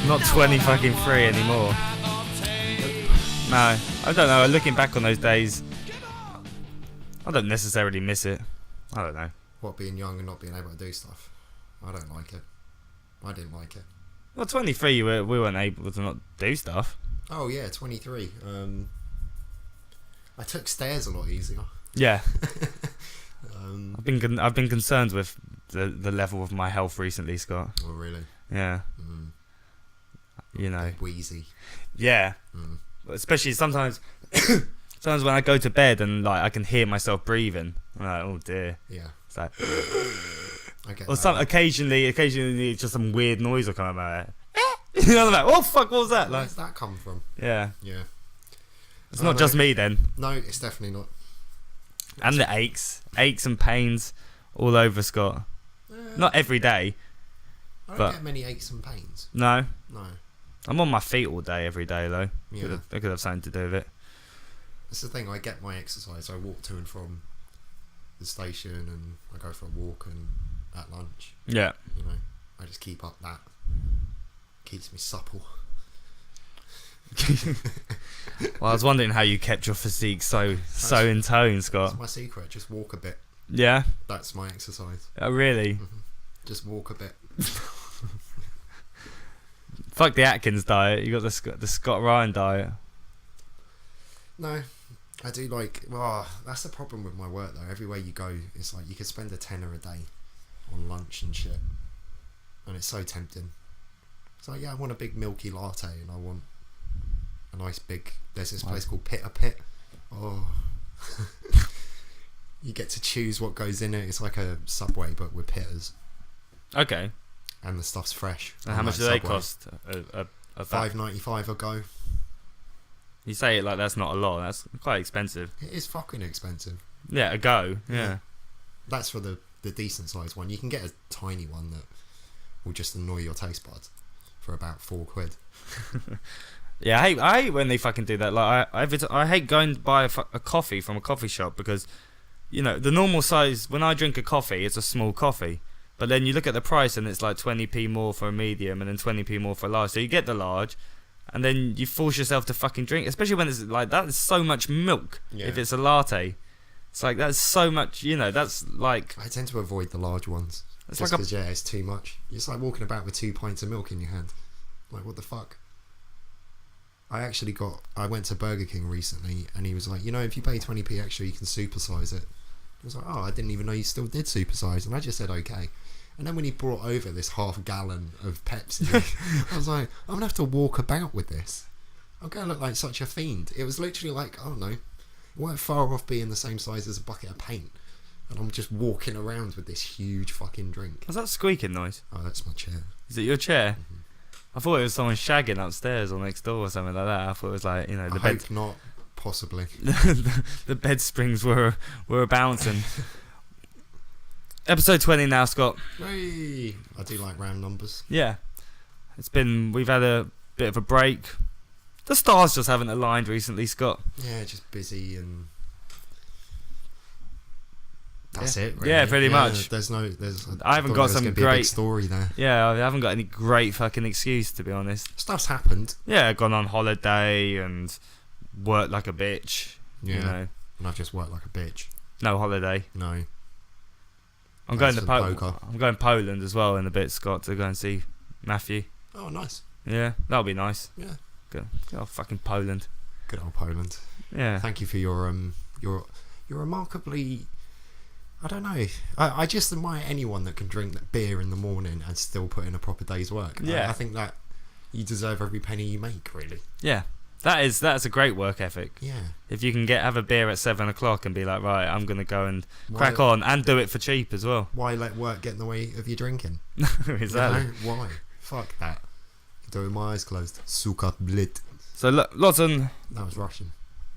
Not 20 fucking 3 anymore. No, I don't know. Looking back on those days, I don't necessarily miss it. I don't know. What, being young and not being able to do stuff? I don't like it. I didn't like it. Well, 23, we weren't able to not do stuff. Oh yeah, 23. I took stairs a lot easier. Yeah. I've been concerned with the level of my health recently, Scott. Oh really? Yeah. You know. Wheezy. Yeah. Especially sometimes when I go to bed and like I can hear myself breathing. I'm like, oh dear. Yeah. It's like, I get or that. occasionally it's just some weird noise will come out of my head. You know, I'm like, oh fuck, what was that? Where's that come from? Yeah. Yeah. It's not just me then. No, it's definitely not. And the aches and pains all over, Scott. Not every day. I don't get many aches and pains. No. No. I'm on my feet all day, every day though. Yeah. That could have something to do with it. That's the thing. I get my exercise. I walk to and from the station, and I go for a walk and at lunch. Yeah. You know, I just keep up that. Keeps me supple. Well, I was wondering how you kept your physique so in tone, Scott. That's my secret. Just walk a bit. Yeah. That's my exercise. Oh, really? Just walk a bit. Fuck the Atkins diet. You got the Scott Ryan diet. No, I do like. Well, that's the problem with my work though. Everywhere you go, it's like you could spend a tenner a day on lunch and shit, and it's so tempting. It's like, yeah, I want a big milky latte, and I want a nice big. There's this place called Pit. Oh, you get to choose what goes in it. It's like a Subway but with pitters. Okay. And the stuff's fresh. And how much do they cost? $5.95 a go. You say it like that's not a lot. That's quite expensive. It is fucking expensive. Yeah, a go. Yeah. That's for the decent sized one. You can get a tiny one that will just annoy your taste buds for about £4. Yeah, I hate when they fucking do that. Like I hate going to buy a coffee from a coffee shop because, you know, the normal size. When I drink a coffee, it's a small coffee. But then you look at the price and it's like 20p more for a medium and then 20p more for a large. So you get the large and then you force yourself to fucking drink. Especially when it's like, that is so much milk. Yeah. If it's a latte. It's like, that's so much, you know, that's like... I tend to avoid the large ones. It's just because, yeah, it's too much. It's like walking about with 2 pints of milk in your hand. Like, what the fuck? I went to Burger King recently and he was like, you know, if you pay 20p extra, you can supersize it. I was like, oh, I didn't even know you still did supersize. And I just said, okay. And then when he brought over this half-gallon of Pepsi, I was like, I'm going to have to walk about with this. I'm going to look like such a fiend. It was literally like, I don't know, it weren't far off being the same size as a bucket of paint. And I'm just walking around with this huge fucking drink. Was that squeaking noise? Oh, that's my chair. Is it your chair? Mm-hmm. I thought it was someone shagging upstairs or next door or something like that. I thought it was like, you know, the I bed... hope not, possibly. the bed springs were bouncing. Episode 20 now, Scott. Hey, I do like round numbers. Yeah. We've had a bit of a break. The stars just haven't aligned recently, Scott. Yeah, just busy and that's it. Really. Yeah, pretty much. I haven't got some great big story there. Yeah, I haven't got any great fucking excuse, to be honest. Stuff's happened. Yeah, gone on holiday and worked like a bitch. Yeah, you know. And I've just worked like a bitch. No holiday. No. I'm going Poland as well in a bit, Scott, to go and see Matthew. Oh, nice. Yeah, that'll be nice. Yeah. Good old fucking Poland. Good old Poland. Yeah. Thank you for your remarkably. I don't know. I just admire anyone that can drink beer in the morning and still put in a proper day's work. Yeah. I think that you deserve every penny you make, really. Yeah. That's a great work ethic. Yeah. If you can have a beer at 7 o'clock and be like, right, I'm going to go and crack on and do it for cheap as well. Why let work get in the way of your drinking? Exactly. You know? Why? Fuck that. Do it with my eyes closed. Suka blit. So lots on. That was Russian.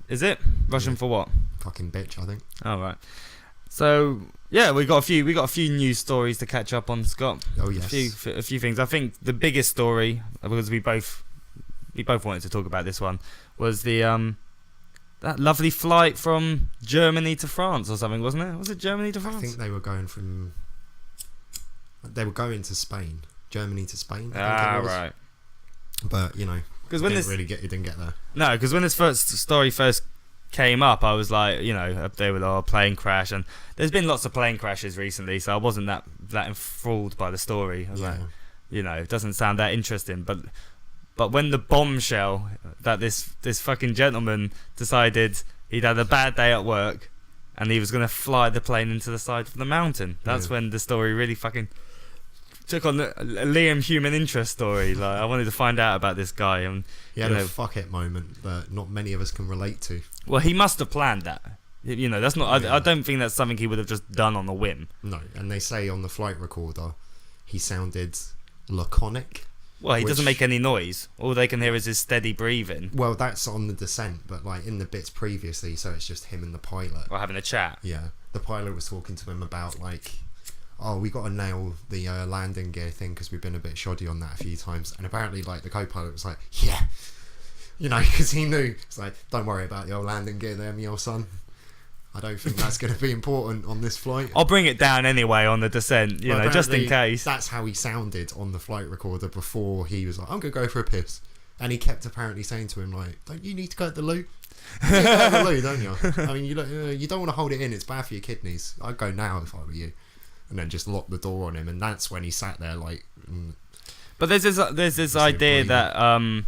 Is it Russian for what? Fucking bitch, I think. Oh right. So yeah, we got a few news stories to catch up on, Scott. Oh yes. A few things. I think the biggest story, because we both wanted to talk about this one, was the that lovely flight from Germany to France or something, wasn't it? Was it Germany to France? I think they were going from. they were going to Spain, Germany to Spain. I think Ah, it was. right. But you know, Because when this it didn't get there. no, because when this story first came up, I was like, you know, they were a plane crash, and there's been lots of plane crashes recently, so I wasn't that enthralled by the story. I was like, you know, it doesn't sound that interesting, but when the bombshell that this fucking gentleman decided he'd had a bad day at work and he was going to fly the plane into the side of the mountain, that's when the story really fucking took on a Liam human interest story. Like, I wanted to find out about this guy, and he had a fuck it moment that not many of us can relate to. Well, he must have planned that. You know, that's not. I don't think that's something he would have just done on a whim. No, and they say on the flight recorder, he sounded laconic. Well, he doesn't make any noise. All they can hear is his steady breathing. Well, that's on the descent, but like in the bits previously, so it's just him and the pilot. Or having a chat. Yeah, the pilot was talking to him about like, oh, we got to nail the landing gear thing because we've been a bit shoddy on that a few times. And apparently, like, the co-pilot was like, yeah, you know, because he knew. It's like, don't worry about the old landing gear there, me old son. I don't think that's going to be important on this flight. I'll bring it down anyway on the descent, you know, just in case. That's how he sounded on the flight recorder before he was like, I'm going to go for a piss. And he kept apparently saying to him, like, don't you need to go to the loo? You need to go to the loo, don't you? I mean, you don't want to hold it in. It's bad for your kidneys. I'd go now if I were you. And then just lock the door on him. And that's when he sat there like... But there's this idea that...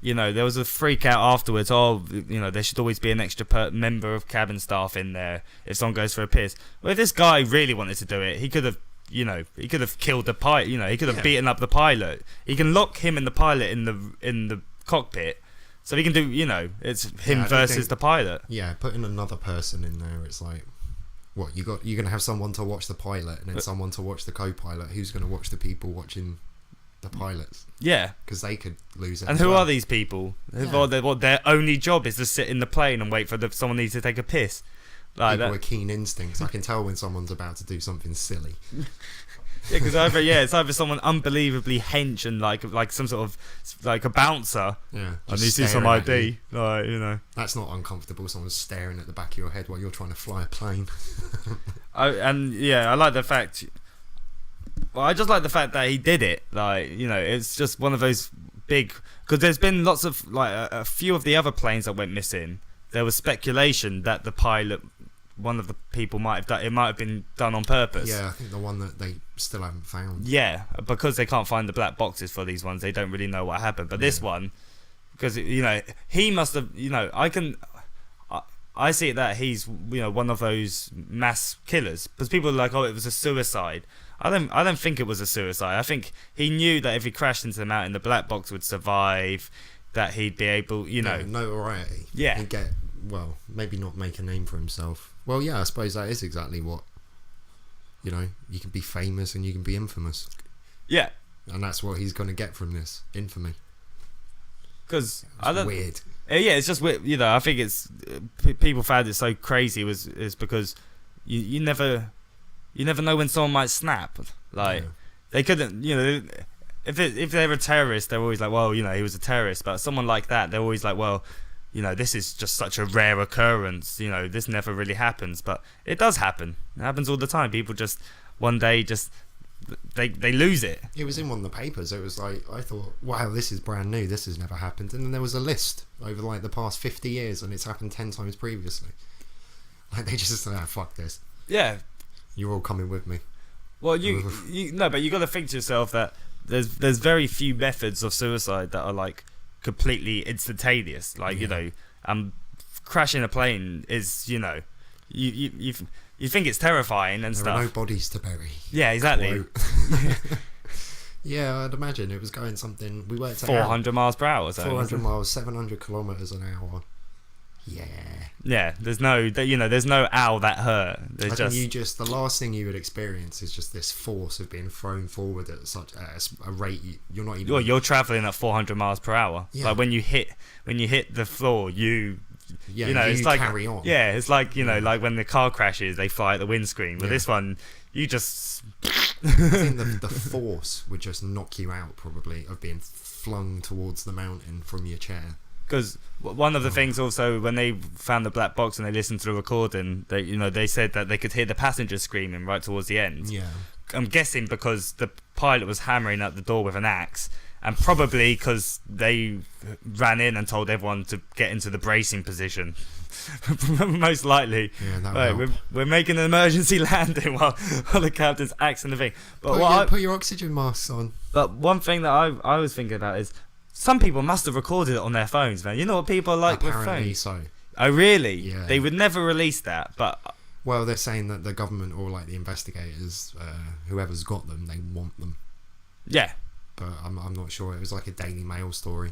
you know, there was a freak out afterwards. Oh, you know, there should always be an extra member of cabin staff in there if someone goes for a piss. Well, if this guy really wanted to do it, he could have, you know, he could have killed the pilot. You know, he could have beaten up the pilot. He can lock him and the pilot in the cockpit, so he can do. You know, it's him versus the pilot. Yeah, putting another person in there, it's like, what you're gonna have someone to watch the pilot and then someone to watch the co-pilot. Who's gonna watch the people watching the pilots? Yeah, because they could lose it. And who are these people? Their only job is to sit in the plane and wait for someone needs to take a piss. Like people with keen instincts. I can tell when someone's about to do something silly. Yeah, because it's either someone unbelievably hench and like some sort of like a bouncer. Yeah, I need to see some ID. Like, you know, that's not uncomfortable. Someone's staring at the back of your head while you're trying to fly a plane. I like the fact. Well, I just like the fact that he did it. Like, you know, it's just one of those big... Because there's been lots of... Like, a few of the other planes that went missing, there was speculation that the pilot, one of the people might have done... It might have been done on purpose. Yeah, I think the one that they still haven't found. Yeah, because they can't find the black boxes for these ones, they don't really know what happened. But this one... Because, you know, he must have... You know, I see it that he's, you know, one of those mass killers. Because people are like, oh, it was a suicide. I don't think it was a suicide. I think he knew that if he crashed into the mountain, the black box would survive, that he'd be able, you know... notoriety. Yeah. He'd get, well, maybe not make a name for himself. Well, yeah, I suppose that is exactly what, you know, you can be famous and you can be infamous. Yeah. And that's what he's going to get from this, infamy. Because... weird. Yeah, it's just weird. You know, I think it's... people found it so crazy is because you never know when someone might snap. Like, they couldn't, you know, if they're a terrorist, they're always like, well, you know, he was a terrorist. But someone like that, they're always like, well, you know, this is just such a rare occurrence. You know, this never really happens. But it does happen. It happens all the time. People just, one day, just, they lose it. It was in one of the papers. It was like, I thought, wow, this is brand new. This has never happened. And then there was a list over, like, the past 50 years, and it's happened 10 times previously. Like, they just said, fuck this. Yeah. You're all coming with me. Well, but you got to think to yourself that there's very few methods of suicide that are like completely instantaneous. Like, you know, crashing a plane is, you know, you think it's terrifying and there stuff. There are no bodies to bury. Yeah, exactly. Yeah, I'd imagine it was going something. We worked 400 miles per hour. So 400 miles, 700 kilometers an hour. Yeah. Yeah, there's no ow that hurt. There's the last thing you would experience is just this force of being thrown forward at such a rate you're not even. Well, you're traveling at 400 miles per hour. Yeah. Like when you hit the floor, you know, it's like carry on. Yeah, it's like, you know, like when the car crashes, they fly at the windscreen. But this one, you just. I think the force would just knock you out, probably, of being flung towards the mountain from your chair. because one of the things also when they found the black box and they listened to the recording, they said that they could hear the passengers screaming right towards the end. Yeah. I'm guessing because the pilot was hammering at the door with an axe, and probably because they ran in and told everyone to get into the bracing position. Most likely. Yeah, that right, we're making an emergency landing while the captain's axing the thing. But put your oxygen masks on. But one thing that I was thinking about is some people must have recorded it on their phones, man. You know what people are like Apparently with phones? so. Oh, really? Yeah. They would never release that, but... Well, they're saying that the government or like the investigators, whoever's got them, they want them. Yeah. But I'm not sure. It was like a Daily Mail story.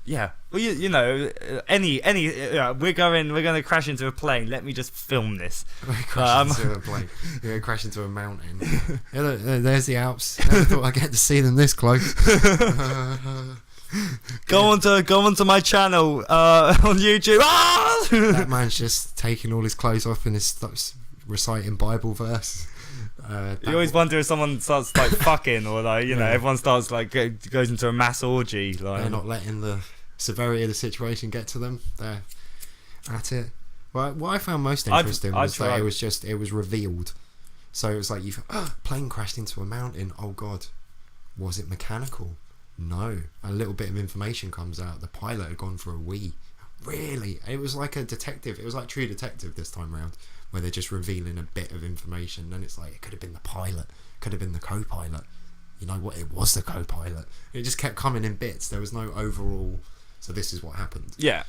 Yeah. Well, we're going to crash into a plane. Let me just film this. Crash into a plane. You're going to crash into a mountain. Yeah, look, there's the Alps. Never thought I'd get to see them this close. Go onto my channel on YouTube. Ah! That man's just taking all his clothes off and is reciting Bible verse. You always wonder if someone starts like fucking or like everyone starts like goes into a mass orgy. Like they're not letting the severity of the situation get to them. They're at it. Well, what I found most interesting was that it was revealed. So it was like plane crashed into a mountain. Oh God, was it mechanical? No. A little bit of information comes out. The pilot had gone for a wee. Really? It was like a detective. It was like True Detective this time round, where they're just revealing a bit of information. And it's like, it could have been the pilot. Could have been the co-pilot. You know what? It was the co-pilot. It just kept coming in bits. There was no overall, so this is what happened. Yeah.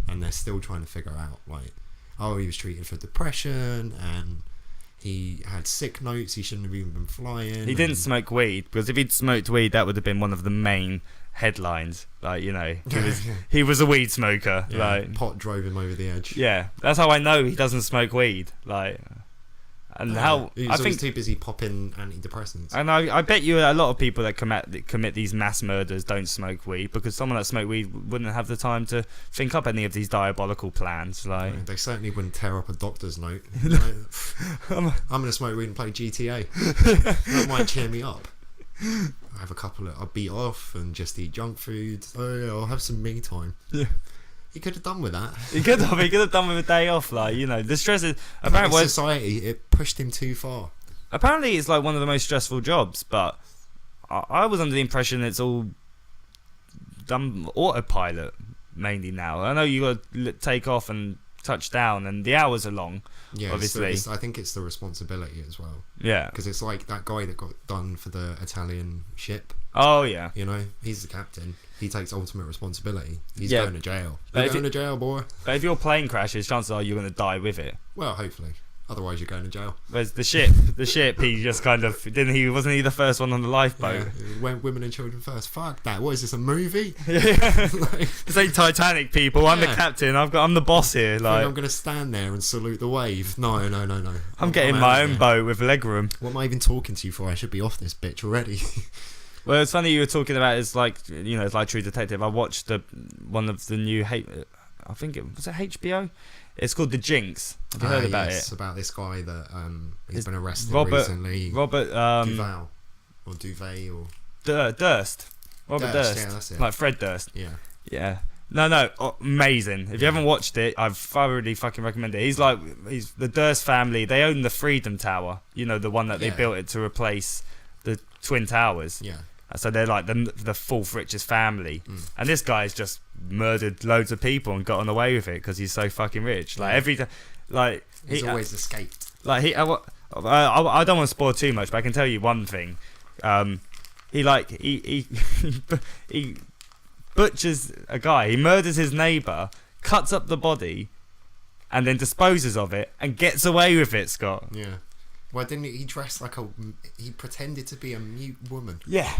And they're still trying to figure out, like, oh, he was treated for depression and he had sick notes. He shouldn't have even been flying. He didn't smoke weed, because if he'd smoked weed, that would have been one of the main headlines. Like, he was a weed smoker. Yeah, like pot drove him over the edge. Yeah, that's how I know he doesn't smoke weed. Like, and I think too busy popping antidepressants. And I bet you a lot of people that commit these mass murders don't smoke weed, because someone that smoked weed wouldn't have the time to think up any of these diabolical plans. Like, yeah, they certainly wouldn't tear up a doctor's note. Like, I'm gonna smoke weed and play GTA. That might cheer me up. I have I'll beat off and just eat junk food. Oh yeah, I'll have some me time. Yeah. He could have done with that. He could have done with a day off. Like, the stress is apparently society. It pushed him too far. Apparently, it's like one of the most stressful jobs. But I was under the impression it's all done autopilot mainly now. I know you got to take off and touch down, and the hours are long. Yeah, obviously. I think it's the responsibility as well. Yeah, because it's like that guy that got done for the Italian ship. Oh yeah, he's the captain. He takes ultimate responsibility. He's going to jail. You're going to jail, boy. But if your plane crashes, chances are you're going to die with it. Well, hopefully. Otherwise, you're going to jail. Whereas the ship, he just kind of wasn't he the first one on the lifeboat? Yeah, went women and children first. Fuck that. What is this, a movie? Yeah. This ain't Titanic, people. I'm the captain. I'm the boss here. Like, I'm going to stand there and salute the wave. No. I'm getting my own boat with legroom. What am I even talking to you for? I should be off this bitch already. Well, it's funny you were talking about. It's like it's like True Detective. I watched one of the new. I think it was HBO. It's called The Jinx. Have you heard about it? It's about this guy that he's been arrested recently. Robert Duval or Duvet or Durst. Robert Durst. Yeah, that's it. Like Fred Durst. Yeah. No, amazing. If you haven't watched it, I thoroughly fucking recommend it. He's the Durst family. They own the Freedom Tower. The one that they built it to replace the Twin Towers. Yeah. So they're like the fourth richest family, and this guy's just murdered loads of people and gotten away with it because he's so fucking rich. Like he's always escaped. Like I don't want to spoil too much, but I can tell you one thing. He butchers a guy. He murders his neighbour, cuts up the body, and then disposes of it and gets away with it. Scott. Yeah. Why didn't he dress like he pretended to be a mute woman? Yeah.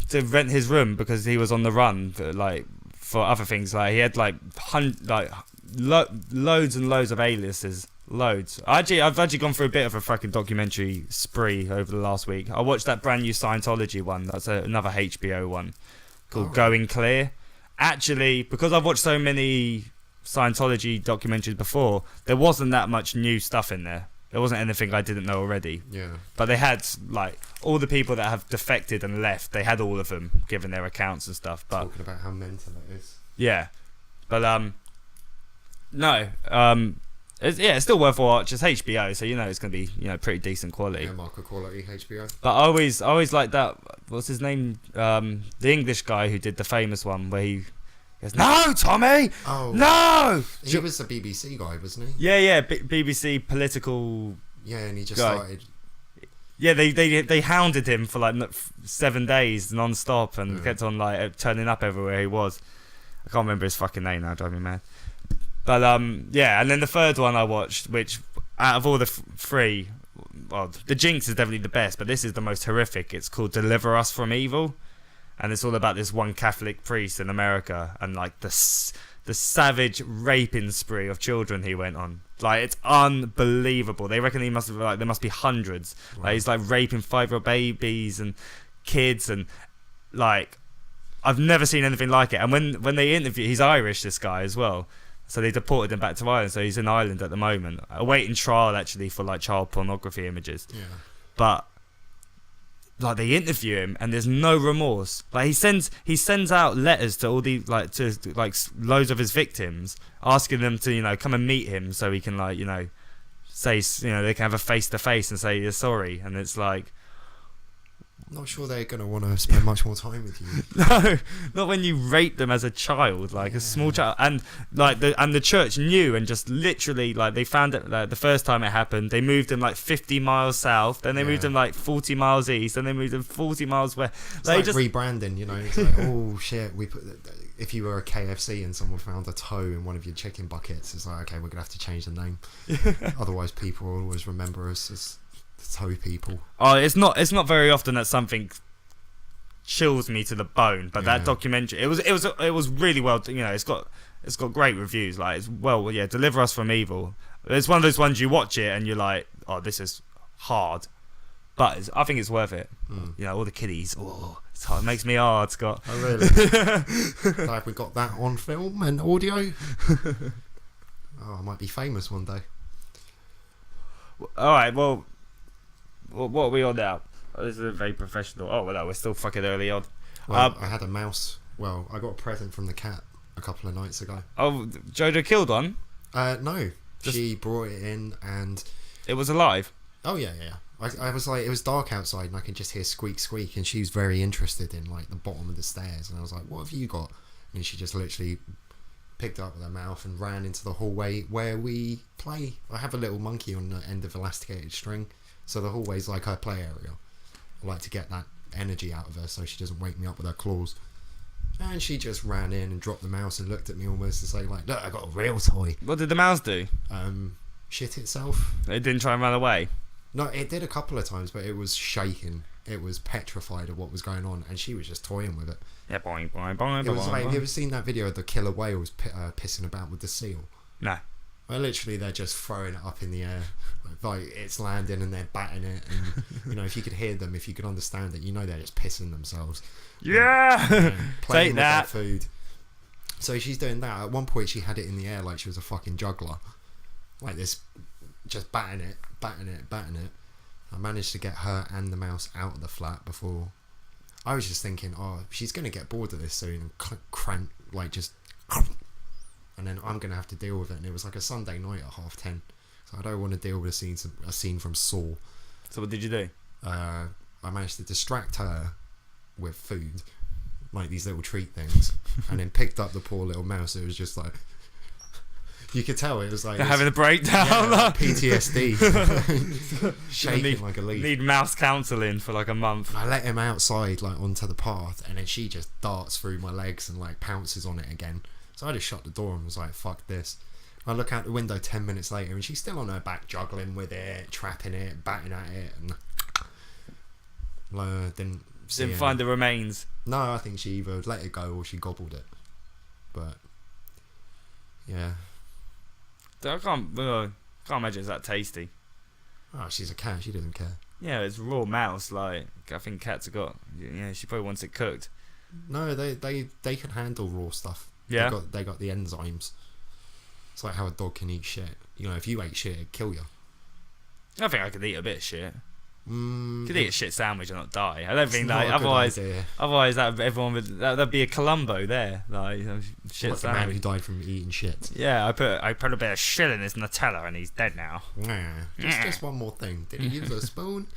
To rent his room because he was on the run for other things. Like, he had loads and loads of aliases. Loads. I've actually gone through a bit of a fucking documentary spree over the last week. I watched that brand new Scientology one. That's another HBO one called Going Clear. Actually, because I've watched so many Scientology documentaries before, there wasn't that much new stuff in there. There wasn't anything I didn't know already. Yeah. But they had, all the people that have defected and left, they had all of them, given their accounts and stuff. But talking about how mental it is. Yeah. But no, it's still worth a watch. It's HBO, so it's gonna be pretty decent quality. Yeah, market quality HBO. But I always like that. What's his name? The English guy who did the famous one where he goes, "No, Tommy, Oh no." he was the BBC guy, wasn't he? Yeah, BBC political. Yeah, and he just guy. started. Yeah, they hounded him for like 7 days non-stop and Mm. kept on like turning up everywhere he was. I can't remember his fucking name now, drive me mad. But yeah, and then the third one I watched, which out of all the three, well, The Jinx is definitely the best, but this is the most horrific. It's called Deliver Us from Evil, and it's all about this one Catholic priest in America and like the savage raping spree of children he went on. Like, it's unbelievable. They reckon there must be hundreds. Wow. Like, he's like raping 5-year-old babies and kids, and like, I've never seen anything like it. And when they interview, he's Irish, this guy as well. So they deported him back to Ireland. So he's in Ireland at the moment, awaiting trial actually for like child pornography images. Yeah. But like, they interview him and there's no remorse. Like, he sends out letters to all the loads of his victims, asking them to come and meet him so he can say they can have a face to face and say you're sorry. And it's like, Not sure they're going to want to spend much more time with you. no, not when you rape them as a child, like a small child, and the church knew, and just literally they found it the first time it happened. They moved him like 50 miles south, then they moved him like 40 miles east, then they moved him 40 miles west. It's like rebranding, It's like, oh shit, if you were a KFC and someone found a toe in one of your chicken buckets, it's like, okay, we're gonna have to change the name. Otherwise, people will always remember us as the toe people. Oh, it's not very often that something chills me to the bone, but that documentary, it was really well. It's got great reviews. Like, Deliver Us from Evil. It's one of those ones you watch it and you're like, oh, this is hard, but I think it's worth it. All the kiddies. Oh, it's hard. It makes me hard, Scott. Oh really? Have we got that on film and audio? Oh, I might be famous one day. All right. Well, what are we on now? Oh, this is very professional. Oh well, no, we're still fucking early on. Well, I had a mouse. Well, I got a present from the cat a couple of nights ago. Oh, Jojo killed one? No. She brought it in and... It was alive? Oh, yeah. I was like, it was dark outside and I could just hear squeak, and she was very interested in, like, the bottom of the stairs. And I was like, what have you got? And she just literally picked it up with her mouth and ran into the hallway where we play. I have a little monkey on the end of elasticated string, so the hallway's like her play area. I like to get that energy out of her so she doesn't wake me up with her claws. And she just ran in and dropped the mouse and looked at me almost to say, like, look, I got a real toy. What did the mouse do? Shit itself. It didn't try and run away? No, it did a couple of times, but it was shaking. It was petrified of what was going on, and she was just toying with it. Yeah, boing, boing, boing, It was boing, like, boing. have you ever seen that video of the killer whales pissing about with the seal? No. Well, literally, they're just throwing it up in the air. Like, it's landing and they're batting it. And, if you could hear them, if you could understand it, they're just pissing themselves. Yeah! And playing Take with that. their food. So she's doing that. At one point, she had it in the air like she was a fucking juggler. Like this, just batting it. I managed to get her and the mouse out of the flat before. I was just thinking, oh, she's going to get bored of this soon and crank, like just... And then I'm going to have to deal with it. And it was like a Sunday night at 10:30. So I don't want to deal with a scene from Saw. So what did you do? I managed to distract her with food, like these little treat things, and then picked up the poor little mouse. It was just like... You could tell it was like... They're having a breakdown. Yeah, like PTSD. Shaking like a leaf. Need mouse counselling for like a month. I let him outside, like, onto the path, and then she just darts through my legs and, like, pounces on it again. So I just shut the door and was like, fuck this. I look out the window 10 minutes later and she's still on her back juggling with it, trapping it, batting at it, and didn't Find the remains. No, I think she either let it go or she gobbled it. But yeah, I can't imagine it's that tasty. oh, she's a cat, she doesn't care. Yeah, it's raw mouse. Like, I think cats have got... Yeah, she probably wants it cooked. No, they can handle raw stuff. Yeah, they got the enzymes. It's like how a dog can eat shit. If you ate shit, it'd kill you. I think I could eat a bit of shit. Could eat a shit sandwich and not die. I don't think not that. a good idea. Otherwise, that'd be a Columbo there. Like shit What, the man who sandwich. died from eating shit? Yeah, I put a bit of shit in his Nutella and he's dead now. Just one more thing. Did he use a spoon?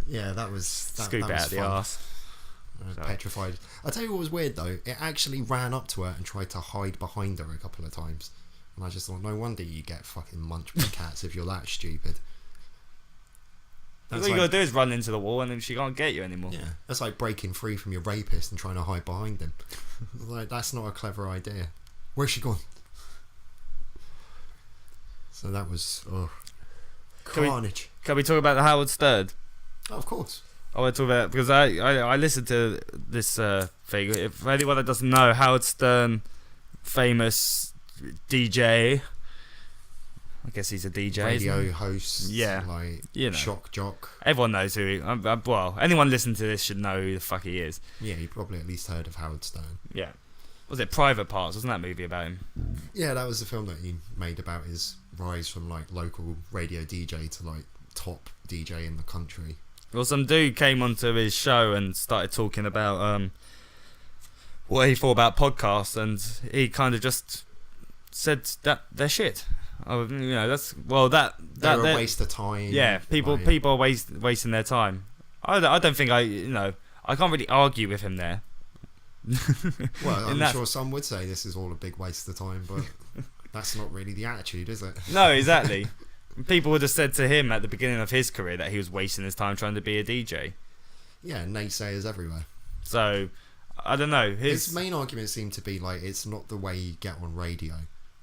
Yeah, that was Scoop that out was the fun. arse. Petrified. I'll tell you what was weird though. It actually ran up to her and tried to hide behind her a couple of times. And I just thought, no wonder you get fucking munched by cats if you're that stupid. All you gotta do is run into the wall and then she can't get you anymore. Yeah, that's like breaking free from your rapist and trying to hide behind him. Like, that's not a clever idea. Where's she gone? So that was carnage. Can we talk about the Howard Stern? Oh, of course. I want to talk about because I listened to this thing. If anyone that doesn't know, Howard Stern, famous DJ. I guess he's a DJ. Radio host. Yeah. Like, you know. shock jock. Everyone knows who he. Well, anyone listening to this should know who the fuck he is. Yeah, you probably at least heard of Howard Stern. Yeah. Was it Private Parts? Wasn't that movie about him? Yeah, that was the film that he made about his rise from like local radio DJ to like top DJ in the country. Well, some dude came onto his show and started talking about what he thought about podcasts, and he kind of just said that they're shit. They're a waste of time. Yeah, people are wasting their time. I don't think I can't really argue with him there. Well, I'm sure some would say this is all a big waste of time, but that's not really the attitude, is it? No, exactly. People would have said to him at the beginning of his career that he was wasting his time trying to be a DJ. Yeah, naysayers everywhere. So, I don't know. His main argument seemed to be like, it's not the way you get on radio,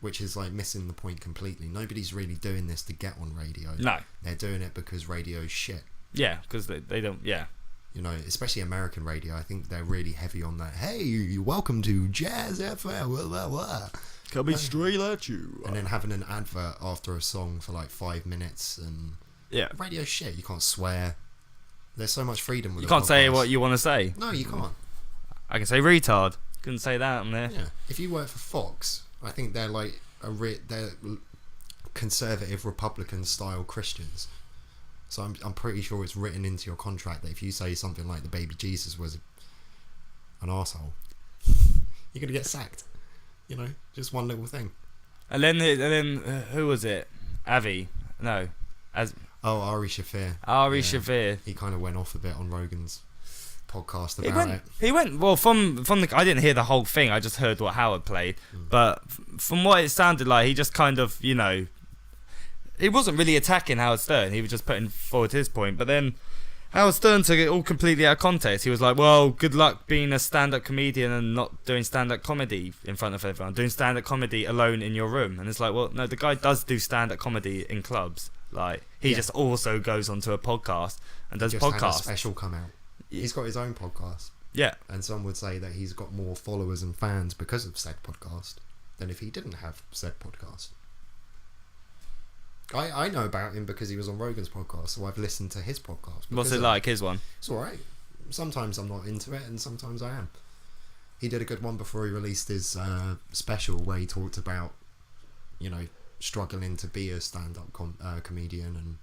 which is like missing the point completely. Nobody's really doing this to get on radio. No. They're doing it because radio's shit. Yeah, because they don't, yeah. You know, especially American radio, I think they're really heavy on that. Hey, welcome to Jazz FM, blah, blah, blah. Coming straight at you. And then having an advert after a song for like 5 minutes, and yeah, radio shit. You can't swear. There's so much freedom with you can't say what you want to say. No, you can't. I can say retard. Couldn't say that on there. Yeah, if you work for Fox, I think they're like they're conservative Republican style Christians. So I'm pretty sure it's written into your contract that if you say something like the baby Jesus was an arsehole, you're gonna get sacked. You know, just one little thing. And then who was it? Avi? No, Ari Shaffir. Shaffir. He kind of went off a bit on Rogan's podcast about it. He went well from the. I didn't hear the whole thing. I just heard what Howard played. But from what it sounded like, he just kind of, you know, he wasn't really attacking Howard Stern. He was just putting forward his point. But then Howard Stern took it all completely out of context. He was like, well, good luck being a stand-up comedian and not doing stand-up comedy in front of everyone. Doing stand-up comedy alone in your room. And it's like, well, no, the guy does do stand-up comedy in clubs. Like, he just also goes onto a podcast and does podcasts. Had a special come out. He's got his own podcast. Yeah. And some would say that he's got more followers and fans because of said podcast than if he didn't have said podcast. I know about him because he was on Rogan's podcast, so I've listened to his podcast. What's it like, his one? It's alright. Sometimes I'm not into it, and sometimes I am. He did a good one before he released his special where he talked about, you know, struggling to be a stand-up comedian and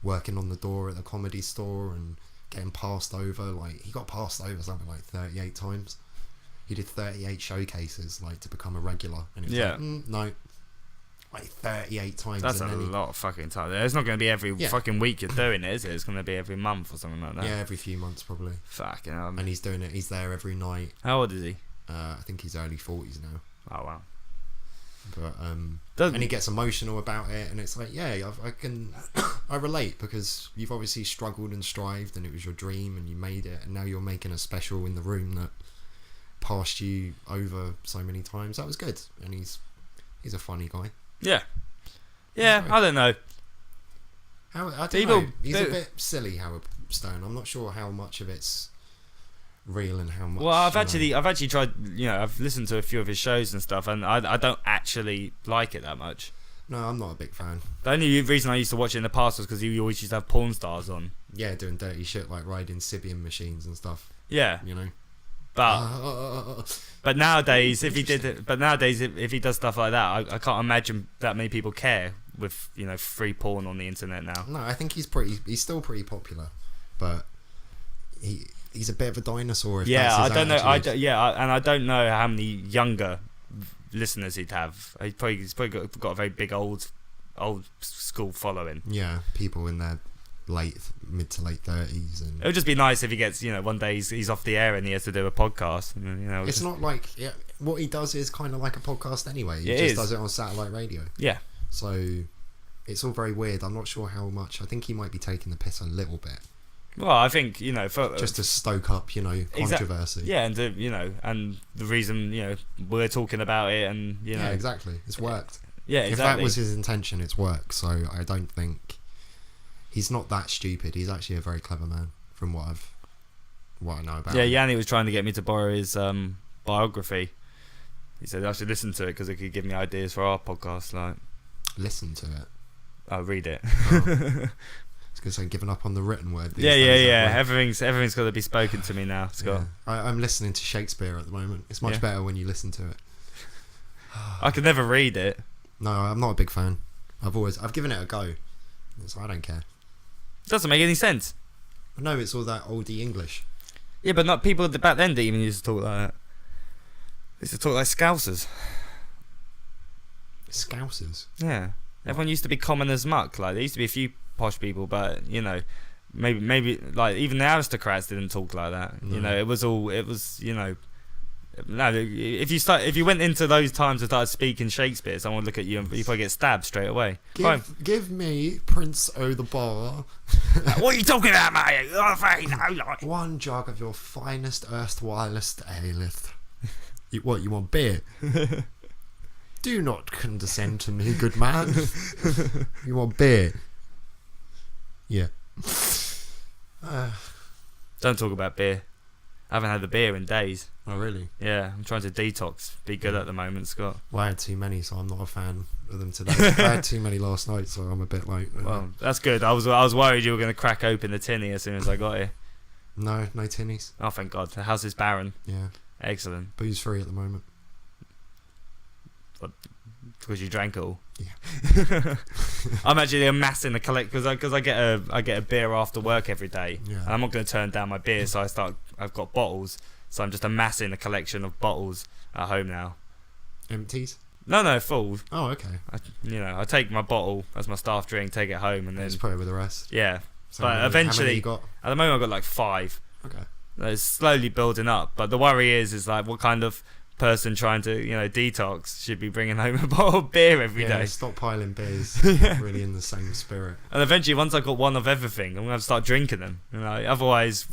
working on the door at the comedy store and getting passed over. Like, he got passed over something like 38 times. He did 38 showcases, like, to become a regular. And it was like, no. Like 38 times. That's a lot of fucking time. It's not going to be every fucking week you're doing it, is it? It's going to be every month or something like that. Yeah, every few months probably. Fucking hell. And he's doing it. He's there every night. How old is he? I think he's early 40s now. Oh wow. But and he gets emotional about it, and it's like, yeah, I relate, because you've obviously struggled and strived, and it was your dream, and you made it, and now you're making a special in the room that passed you over so many times. That was good, and he's a funny guy. Yeah, I don't know. I don't know. He's a bit silly, Howard Stern. I'm not sure how much of it's real and how much. Well, I've actually tried. You know, I've listened to a few of his shows and stuff, and I don't actually like it that much. No, I'm not a big fan. The only reason I used to watch it in the past was because he always used to have porn stars on. Yeah, doing dirty shit like riding Sibian machines and stuff. Yeah, you know. But nowadays, if he does stuff like that, I can't imagine that many people care with free porn on the internet now. No, I think he's still pretty popular, but he's a bit of a dinosaur. If Yeah, that's his I don't know. attitude. And I don't know how many younger listeners he'd have. He's probably got a very big old school following. Yeah, people in their mid to late 30s, and It would just be nice if he gets, one day he's off the air and he has to do a podcast. And, it's not like what he does is kind of like a podcast anyway. He It just is. does it on satellite radio. Yeah. So it's all very weird. I'm not sure how much. I think he might be taking the piss a little bit, Well, I think for just to stoke up, controversy. Yeah, and and the reason we're talking about it, and Yeah, exactly. It's worked. Yeah, If exactly. that was his intention, it's worked. So I don't think he's not that stupid. He's actually a very clever man, from what I know about. Yeah, him. Yanni was trying to get me to borrow his biography. He said I should listen to it because it could give me ideas for our podcast. Like, Listen to it. I'll read it. Oh. I was gonna say, giving up on the written word. these Yeah. days, that way. Everything's got to be spoken to me now, Scott. Yeah. I'm listening to Shakespeare at the moment. It's much Yeah. better when you listen to it. I could never read it. No, I'm not a big fan. I've given it a go. So I don't care. It doesn't make any sense. No, it's all that oldie English. Yeah, but not people back then didn't even used to talk like that. They used to talk like Scousers. Scousers. Yeah. Everyone used to be common as muck. Like, there used to be a few posh people, but, maybe like, even the aristocrats didn't talk like that. No. It was, no, if you went into those times and started speaking Shakespeare, someone would look at you and you probably get stabbed straight away. Give me Prince O' the Bar. What are you talking about, mate? You're afraid, no, like. One jug of your finest erstwhilest aleth. You want beer? Do not condescend to me, good man. You want beer? Yeah. Don't talk about beer. I haven't had the beer in days. Oh, really? Yeah, I'm trying to detox. Be good at the moment, Scott. Well, I had too many, so I'm not a fan of them today. I had too many last night, so I'm a bit like... Well, that's good. I was worried you were going to crack open the tinny as soon as I got here. No tinnies. Oh, thank God. The house is barren. Yeah. Excellent. Booze free at the moment. Because you drank it all. Yeah. I'm actually amassing a collect because I get a beer after work every day. Yeah. And I'm not going to turn down my beer, so I've got bottles, so I'm just amassing a collection of bottles at home now. Empties? No, full. Oh, okay. I take my bottle as my staff drink, take it home, and then Just put it with the rest. yeah. So But how many eventually, you got? at the moment I've got like 5. Okay. It's slowly building up, but the worry is like what kind of person trying to detox should be bringing home a bottle of beer every day. Stop piling beers. Yeah. Really in the same spirit. And eventually, once I've got one of everything, I'm gonna have to start drinking them. Otherwise,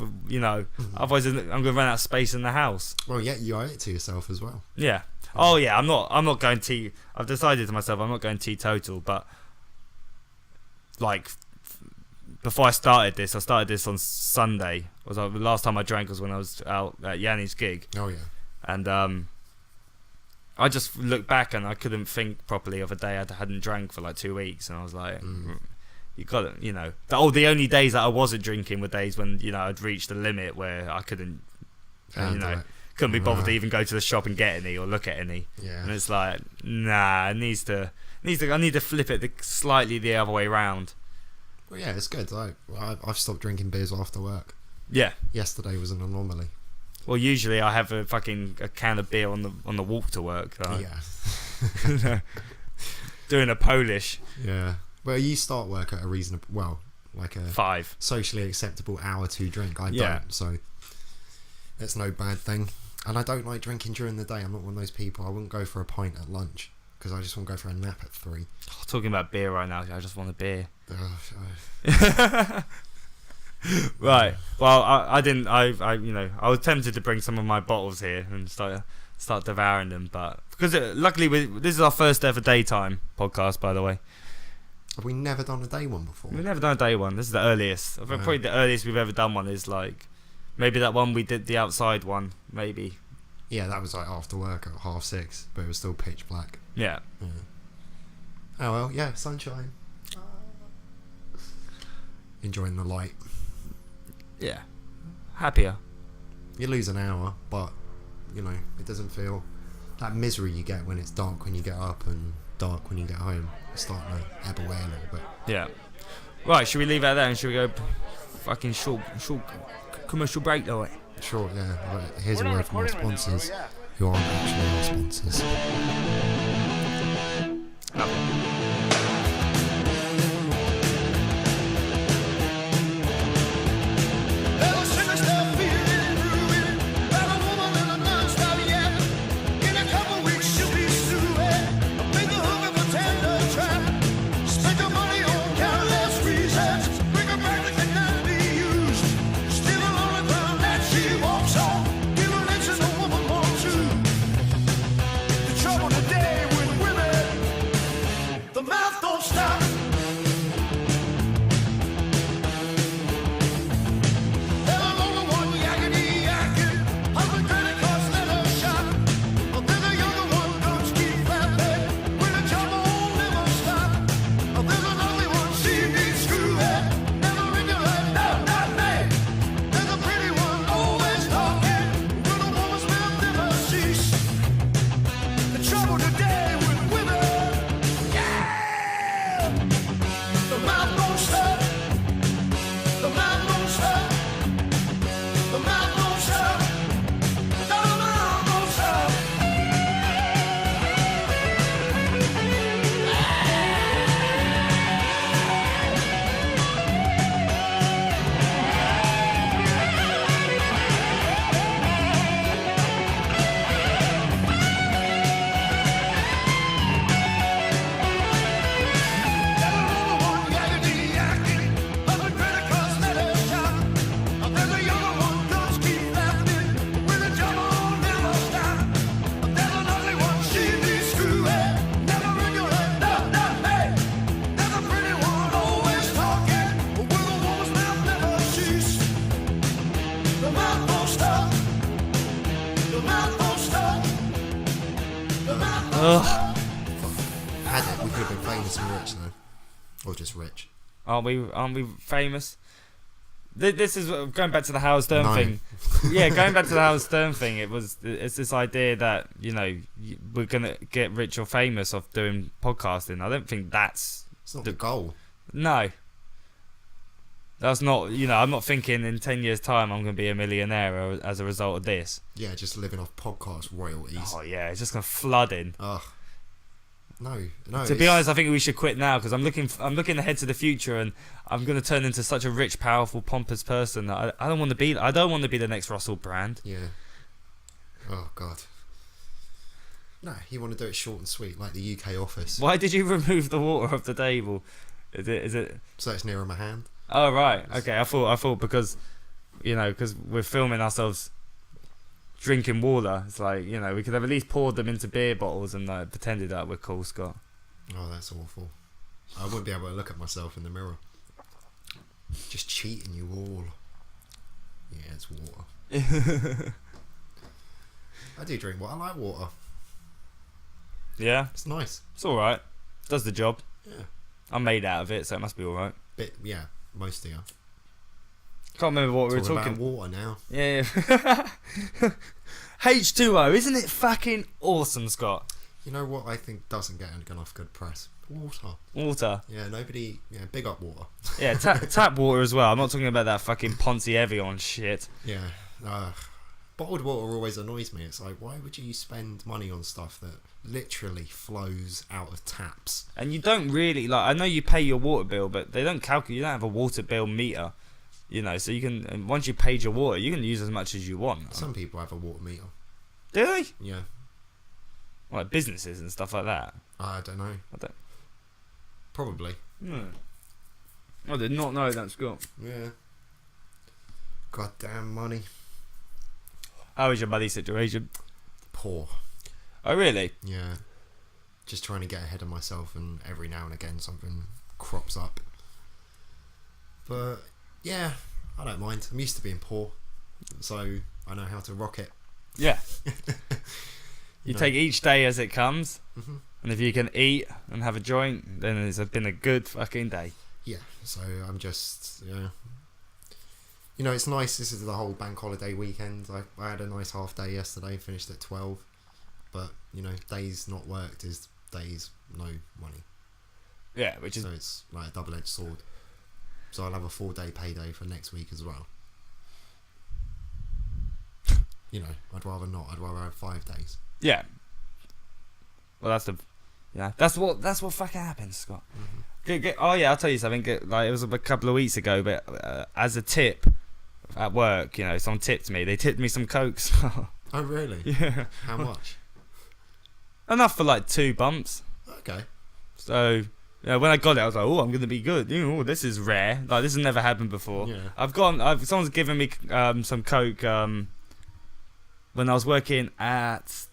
otherwise I'm gonna run out of space in the house. Well, yeah, you owe it to yourself as well. Yeah. Oh yeah. I'm not going tea. I've decided to myself I'm not going teetotal, but like before I started this on Sunday. The last time I drank was when I was out at Yanni's gig, Oh, yeah. and I just looked back and I couldn't think properly of a day I hadn't drank for like 2 weeks, and I was like, you got to, the only days that I wasn't drinking were days when I'd reached the limit where I couldn't, Handle it. couldn't be bothered to even go to the shop and get any or look at any. Yeah. And it's like, nah, I need to flip it slightly the other way round. Well, yeah, it's good. I've stopped drinking beers after work. Yeah. Yesterday was an anomaly. Well, usually I have a can of beer on the walk to work. Yeah. Doing a Polish. Yeah. Well, you start work at a reasonable, like a 5. socially acceptable hour to drink. I Yeah. don't, so it's no bad thing. And I don't like drinking during the day. I'm not one of those people. I wouldn't go for a pint at lunch because I just want to go for a nap at 3. Talking about beer right now, I just want a beer. Right. Well, I didn't. I was tempted to bring some of my bottles here and start devouring them, but because luckily this is our first ever daytime podcast, by the way. Have we never done a day one before? We've never done a day one. This is the earliest. I think probably the earliest we've ever done one is like maybe that one we did, the outside one, maybe. Yeah, that was like after work at 6:30, but it was still pitch black. Yeah. Oh well, yeah, sunshine. Enjoying the light. Yeah. Happier. You lose an hour, but it doesn't feel that misery you get when it's dark when you get up and dark when you get home. It's starting to ebb away a little bit. Yeah. Right, should we leave it there and should we go fucking short commercial break though? Sure, yeah. But here's a word from our sponsors, who aren't actually our sponsors. Had it, we could have been famous and rich though. Or just rich. Aren't we famous? This is going back to the Howard Stern thing. Yeah, going back to the Howard Stern thing. It's this idea that, you know, we're gonna get rich or famous off doing podcasting. I don't think it's not the goal. No. That's not, you know, I'm not thinking in 10 years' time I'm going to be a millionaire as a result of this. Yeah, just living off podcast royalties. Oh, yeah, it's just going to flood in. Ugh. No. To be honest, I think we should quit now because I'm looking ahead to the future and I'm going to turn into such a rich, powerful, pompous person that I don't want to be. I don't want to be the next Russell Brand. Yeah. Oh, God. No, you want to do it short and sweet, like the UK office. Why did you remove the water off the table? Is it? So it's nearer my hand. Oh right, okay. I thought because, you know, because we're filming ourselves drinking water. It's like, you know, we could have at least poured them into beer bottles and pretended that we're cool, Scott. Oh, that's awful. I wouldn't be able to look at myself in the mirror. Just cheating you all. Yeah, it's water. I do drink water. I like water. Yeah, it's nice. It's all right. Does the job. Yeah. I'm made out of it, so it must be all right. Yeah. Most of you. Can't remember what we were talking about. Water now. Yeah. H2O, isn't it fucking awesome, Scott? You know what I think doesn't get enough good press? Water. Yeah, nobody. Yeah, big up water. Yeah, tap water as well. I'm not talking about that fucking Ponzi Evian shit. Yeah. Bottled water always annoys me. It's like, why would you spend money on stuff that literally flows out of taps? And you don't really, like, I know you pay your water bill, but they don't calculate, you don't have a water bill meter, you know, so you can, and once you paid your water, you can use as much as you want. Some people have a water meter. Do they? Yeah. Like businesses and stuff like that? I don't know. Probably. I did not know that, Scott. Yeah. Goddamn money. How is your money situation? Poor. Oh, really? Yeah. Just trying to get ahead of myself, and every now and again something crops up. But, yeah, I don't mind. I'm used to being poor, so I know how to rock it. Yeah. You take each day as it comes, and if you can eat and have a joint, then it's been a good fucking day. Yeah, so I'm just, you know, it's nice. This is the whole bank holiday weekend. I had a nice half day yesterday, finished at 12. But, you know, days not worked is days no money. Yeah, which is So it's like a double-edged sword. So I'll have a 4-day payday for next week as well. You know, I'd rather not. I'd rather have 5 days. yeah. Well, that's what fucking happens, Scott. Oh yeah, I'll tell you something. Like it was a couple of weeks ago, but as a tip at work, you know, someone tipped me. They tipped me some cokes. Oh really? Yeah. How much? Enough for like 2 bumps. Okay. So when I got it, I was like, "Oh, I'm gonna be good." You know, this is rare. Like this has never happened before. Yeah. Someone's given me some coke when I was working at.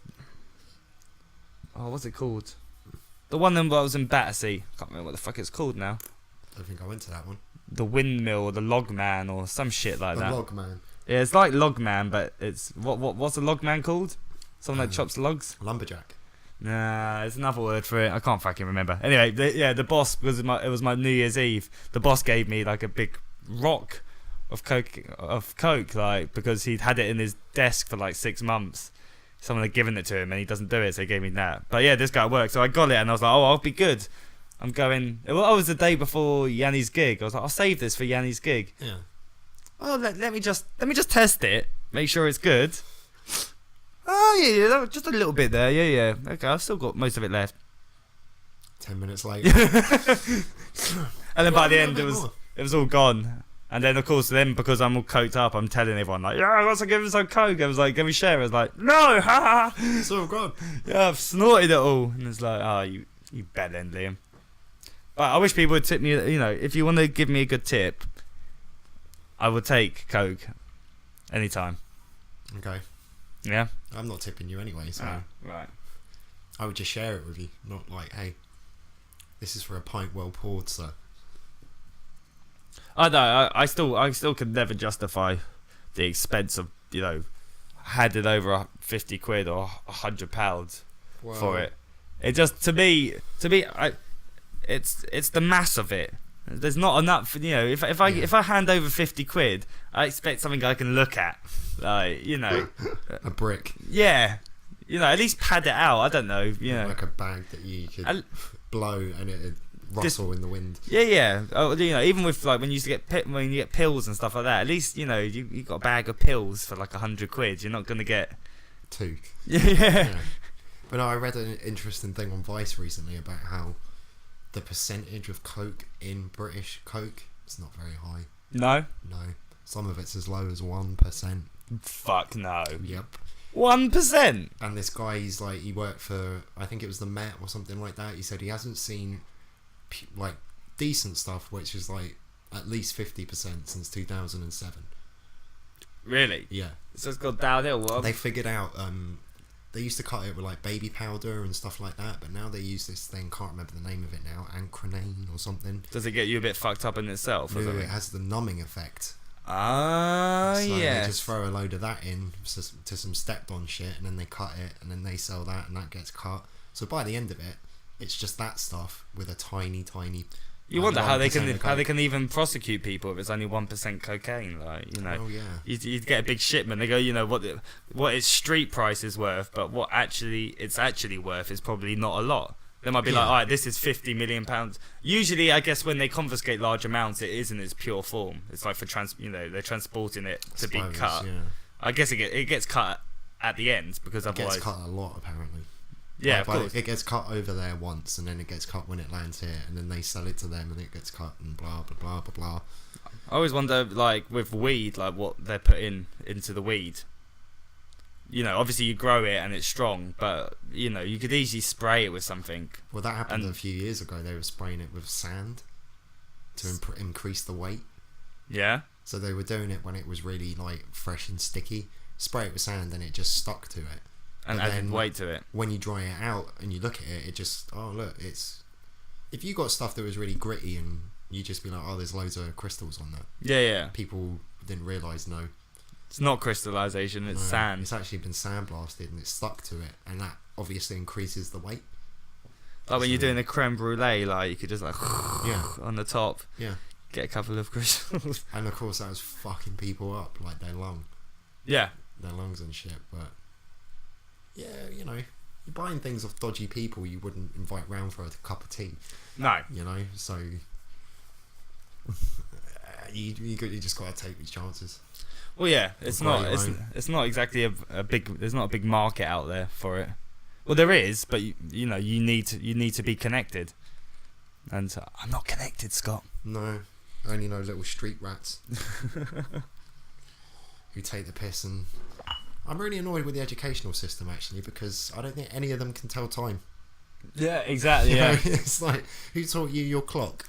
Oh, what's it called? The one that was in Battersea. I can't remember what the fuck it's called now. I don't think I went to that one. The Windmill or the Logman or some shit like that. The Logman. Yeah, it's like Logman, but it's what's a Logman called? Someone that chops logs? Lumberjack. Nah, there's another word for it. I can't fucking remember. Anyway, the boss, because it was my New Year's Eve. The boss gave me like a big rock of coke, like because he'd had it in his desk for like 6 months. Someone had given it to him and he doesn't do it, so he gave me that. But yeah, this guy at work, so I got it and I was like, oh, I'll be good. I'm going. Well, I was the day before Yanni's gig. I was like, I'll save this for Yanni's gig. Yeah. Oh, let me just test it, make sure it's good. Oh yeah, just a little bit there. Yeah. Okay, I've still got most of it left. 10 minutes later. And then by the end, it was all gone. And then of course, because I'm all coked up, I'm telling everyone like, yeah, I got to give him some coke. I was like, can we share? I was like, no, ha. It's all gone. Yeah, I've snorted it all, and it's like, oh, you bellend, Liam. But I wish people would tip me. You know, if you want to give me a good tip, I would take coke anytime. Okay. Yeah. I'm not tipping you anyway, so right. I would just share it with you, not like, hey, this is for a pint well poured, sir. I know. I still could never justify the expense of handing over 50 quid or £100 for it. It just to me, it's the mass of it. There's not enough. If I hand over 50 quid, I expect something I can look at, like a brick. Yeah, at least pad it out. I don't know. Like a bag that you could blow and it'd rustle in the wind. Yeah. Oh, even with like when you get pills and stuff like that. At least you got a bag of pills for like 100 quid. You're not gonna get 2. Yeah. But no, I read an interesting thing on Vice recently about how the percentage of coke in British Coke is not very high. No. Some of it's as low as 1%. Fuck no. Yep. 1%. And this guy, he worked for, I think it was the Met or something like that. He said he hasn't seen like decent stuff, which is like at least 50% since 2007. Really? Yeah. So it's gone downhill. What? They figured out. They used to cut it with like baby powder and stuff like that, but now they use this thing. Can't remember the name of it now. Ancronane or something. Does it get you a bit fucked up in itself? No, it has the numbing effect. Ah, so yeah. They just throw a load of that in to some stepped on shit, and then they cut it, and then they sell that, and that gets cut. So by the end of it, it's just that stuff with a tiny. You wonder how they can can even prosecute people if it's only 1% cocaine. Like Oh yeah. You'd get a big shipment. They go, what its street price is worth, but what it's actually worth is probably not a lot. They might be like, all right, this is £50 million. Usually, I guess when they confiscate large amounts, it is in its pure form. It's like for they're transporting it to be cut. Yeah. I guess it gets cut at the end because otherwise it gets cut a lot apparently. Yeah, of course. It gets cut over there once, and then it gets cut when it lands here, and then they sell it to them, and it gets cut, and blah blah blah blah blah. I always wonder, like with weed, like what they're putting into the weed. Obviously you grow it and it's strong, but you could easily spray it with something. Well, that happened a few years ago. They were spraying it with sand to increase the weight. Yeah. So they were doing it when it was really like fresh and sticky. Spray it with sand, and it just stuck to it. And added weight to it. When you dry it out and you look at it, it just it's. If you got stuff that was really gritty and you just be like, oh, there's loads of crystals on that. Yeah. People didn't realise, no. It's not crystallization, it's sand. It's actually been sandblasted and it's stuck to it, and that obviously increases the weight. Like when you're doing a creme brulee, like you could just like on the top. Yeah. Get a couple of crystals. And of course that was fucking people up, like their lungs and shit, but yeah, You're buying things off dodgy people you wouldn't invite round for a cup of tea. No. You know, so you just got to take these chances. Well, yeah, it's Grow not. your own. It's not exactly a big. There's not a big market out there for it. Well, there is, but you know, you need to be connected. And I'm not connected, Scott. No, I only know little street rats who take the piss, and I'm really annoyed with the educational system actually, because I don't think any of them can tell time. Yeah, exactly. You know, Yeah. it's like, who taught you your clock?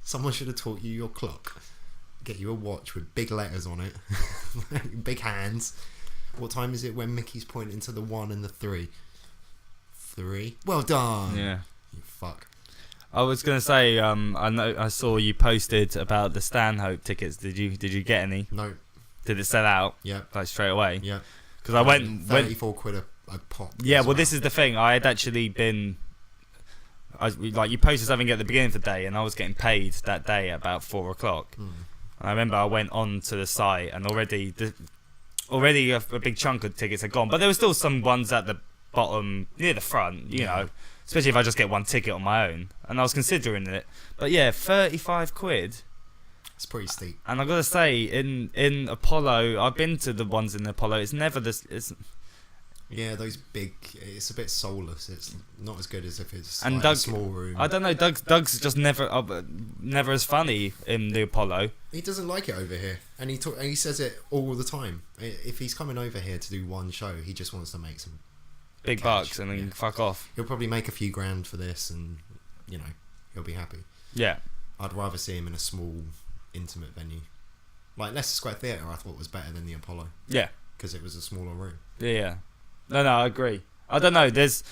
Someone should have taught you your clock. Get you a watch with big letters on it, big hands. What time is it when Mickey's pointing to the 1 and the 3? 3. Well done. Yeah. You fuck. I was gonna say, I saw you posted about the Stanhope tickets. Did you get any? No. Did it sell out? Yeah. Like straight away? Yeah. Because I went 34 quid a pop. Yeah, as well, this is the thing. I had actually been, like, you posted something at the beginning of the day, and I was getting paid that day at about 4 o'clock. Mm. And I remember I went on to the site, and already a big chunk of tickets had gone, but there were still some ones at the bottom near the front, you know, especially if I just get one ticket on my own. And I was considering it, but yeah, 35 quid. It's pretty steep. And I gotta say, in Apollo, I've been to the ones in Apollo. It's never this. Yeah, those big. It's a bit soulless. It's not as good as if it's And like Doug, a small room. I don't know. Doug's just never as funny in the Apollo. He doesn't like it over here, and he says it all the time. If he's coming over here to do one show, he just wants to make some Big cash, bucks and then yeah. fuck off. He'll probably make a few grand for this, and you know, he'll be happy. Yeah. I'd rather see him in a small, intimate venue, like Leicester Square Theatre. I thought was better than the Apollo Yeah. because it was a smaller room. Yeah. No, I agree. I don't know. There's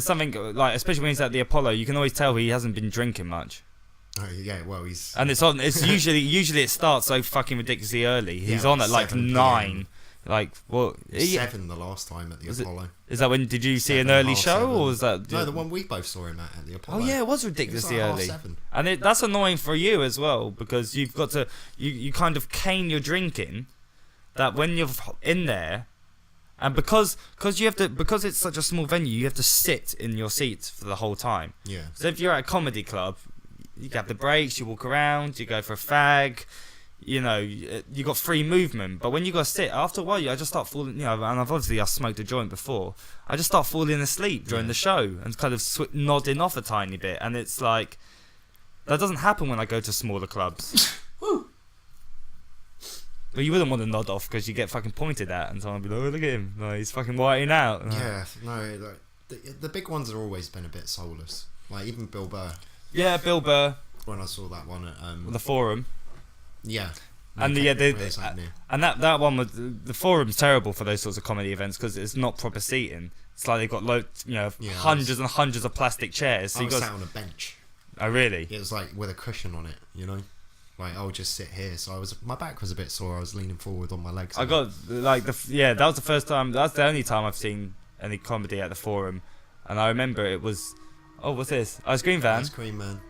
something like, especially when he's at the Apollo, you can always tell he hasn't been drinking much. Oh yeah, well he's And it's usually it starts so fucking ridiculously early. He's Yeah, on at like 7 PM. 9. Like what? 7 the last time at the Was it- Apollo. Is that when? Did you see 7, an early half show 7. or was that? No, the one we both saw him at the Oh Apollo. yeah, it was It was ridiculously like early. 7:30. And that's annoying for you as well, because you've got to you kind of cane your drinking, that when you're in there, and because you have to, because it's such a small venue, you have to sit in your seats for the whole time. Yeah. So if you're at a comedy club, you have the breaks, you walk around, you go for a fag, you know, you got free movement. But when you got to sit, after a while, I just start falling, you know, and I smoked a joint before, I just start falling asleep during the show and kind of nodding off a tiny bit. And it's like, that doesn't happen when I go to smaller clubs. Well, you wouldn't want to nod off because you get fucking pointed at, and someone would be like, oh, look at him, like, he's fucking whiting out. Yeah, no, like, the big ones have always been a bit soulless. Like even Bill Burr, Yeah, Bill Burr, when I saw that one at the Forum. yeah, And where's that near? and that one was, the Forum's terrible for those sorts of comedy events because it's not proper seating. It's like they've got hundreds and hundreds of plastic chairs. So I you was got, sat on a bench. oh really? It was like with a cushion on it, you know. Like I'll just sit here. So my back was a bit sore. I was leaning forward on my legs. I got like that was the first time. That's the only time I've seen any comedy at the Forum, and I remember it was, oh, what's this? Ice cream van. Ice cream man.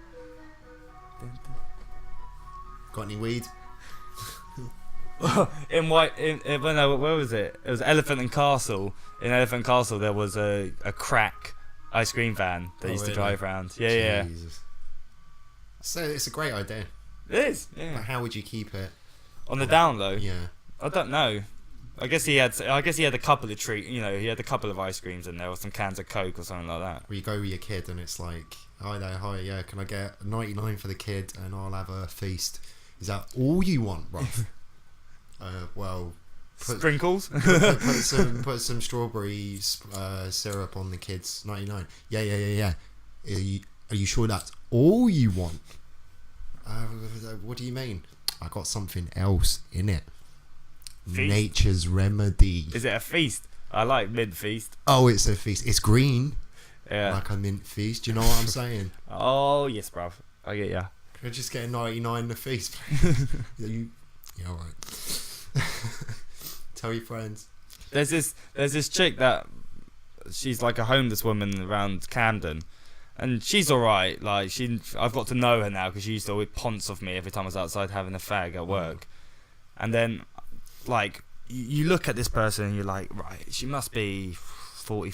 Got any weed? Where was it? It was Elephant and Castle. In Elephant and Castle, there was a crack ice cream van that used to really? drive around. Yeah. Jesus. So it's a great idea. It is. But Yeah. how would you keep it? On the down low. Yeah. I don't know. I guess he had a couple of he had a couple of ice creams in there, or some cans of Coke or something like that. Where you go with your kid and it's like, hi there, hi, yeah, can I get 99 for the kid and I'll have a feast? Is that all you want, bruv? Well, Sprinkles. put some strawberry syrup on the kids. 99. Yeah. Are you sure that's all you want? What do you mean? I got something else in it. Feast? Nature's remedy. Is it a feast? I like mint feast. Oh, it's a feast. It's green. Yeah. Like a mint feast. Do you know what I'm saying? Oh yes, bruv. I get ya. Can I just get a 99 the feast? Yeah, alright. Tell your friends. There's this chick that she's like a homeless woman around Camden, and she's alright. Like I've got to know her now because she used to always ponce off me every time I was outside having a fag at work. And then, like, you look at this person and you're like, right, she must be 40,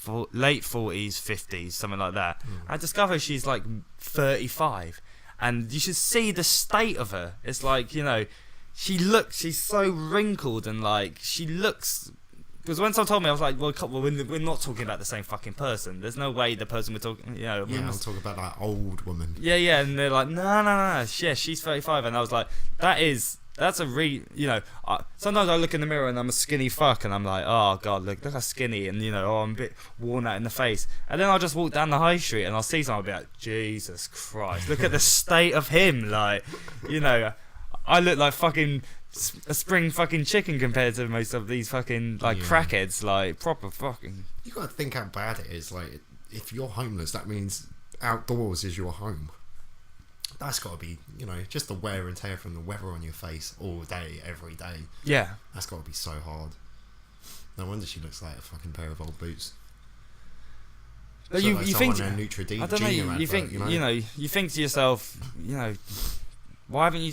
late 40s, 50s, something like that. I discover she's like 35, and you should see the state of her. It's like, you know, she's so wrinkled, and like she looks. Because when someone told me, I was like, well, we're not talking about the same fucking person. There's no way the person we're talking, you know. Yeah, I'm talking about that old woman. Yeah, and they're like, no, yeah, she's 35, and I was like, that's a you know, sometimes I look in the mirror and I'm a skinny fuck, and I'm like, oh god, look how skinny, and you know, oh, I'm a bit worn out in the face, and then I'll just walk down the high street and I'll see someone, I'll be like, Jesus Christ, look at the state of him, like, you know, I look like fucking a spring fucking chicken compared to most of these fucking like crackheads, like proper fucking. You gotta think how bad it is. Like, if you're homeless, that means outdoors is your home. That's gotta be, you know, just the wear and tear from the weather on your face all day, every day. Yeah, that's gotta be so hard. No wonder she looks like a fucking pair of old boots. But so you like think, I don't know, you think, you know, you think to yourself, you know, why haven't you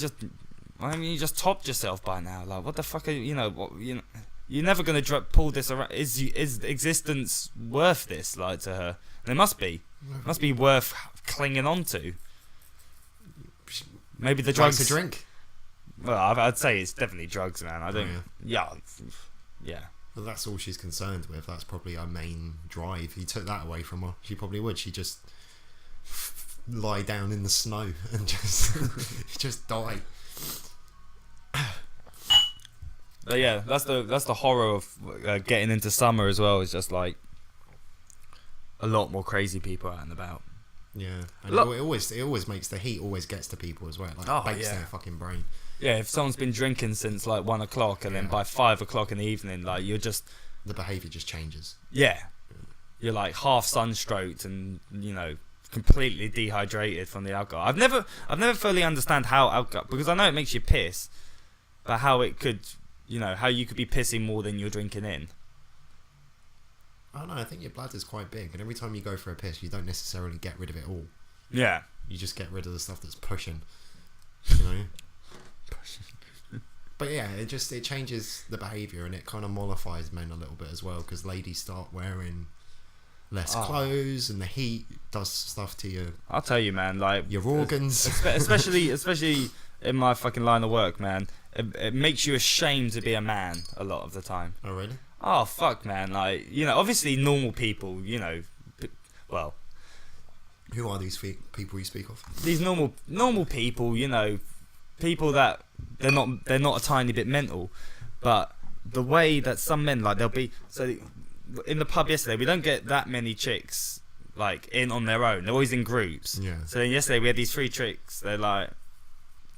just topped yourself by now? Like, what the fuck are you know? What, you know, you're never gonna pull this around. Is existence worth this? Like, to her, and it must be. It must be worth clinging on to. Maybe the drugs. To drink. Well, I'd say it's definitely drugs, man. I don't. Yeah. Well, that's all she's concerned with. That's probably her main drive. He took that away from her. She probably would. She just lie down in the snow and just die. But yeah, that's the horror of getting into summer as well. It's just like a lot more crazy people out and about. Yeah, and it always makes the heat always gets to people as well. Like, bakes their fucking brain. Yeah, if someone's been drinking since like 1 o'clock, and then by 5 o'clock in the evening, like, you're just, the behaviour just changes. Yeah, you're like half sunstroked, and you know, completely dehydrated from the alcohol. I've never fully understand how alcohol, because I know it makes you piss, but how it could, you know, how you could be pissing more than you're drinking in. I don't know, I think your bladder's quite big, and every time you go for a piss, you don't necessarily get rid of it all. Yeah. You just get rid of the stuff that's pushing, you know? But yeah, it changes the behaviour, and it kind of mollifies men a little bit as well, because ladies start wearing less clothes, and the heat does stuff to you. I'll tell you, man, like, your organs. especially in my fucking line of work, man, it makes you ashamed to be a man a lot of the time. Oh, really? Oh, fuck, man. Like, you know, obviously normal people, you know, well... Who are these people you speak of? These normal people, you know, people that they're not a tiny bit mental, but the way that some men, like, they'll be... So, in the pub yesterday, we don't get that many chicks, like, in on their own. They're always in groups. Yeah. So then yesterday we had these 3 chicks. They're, like,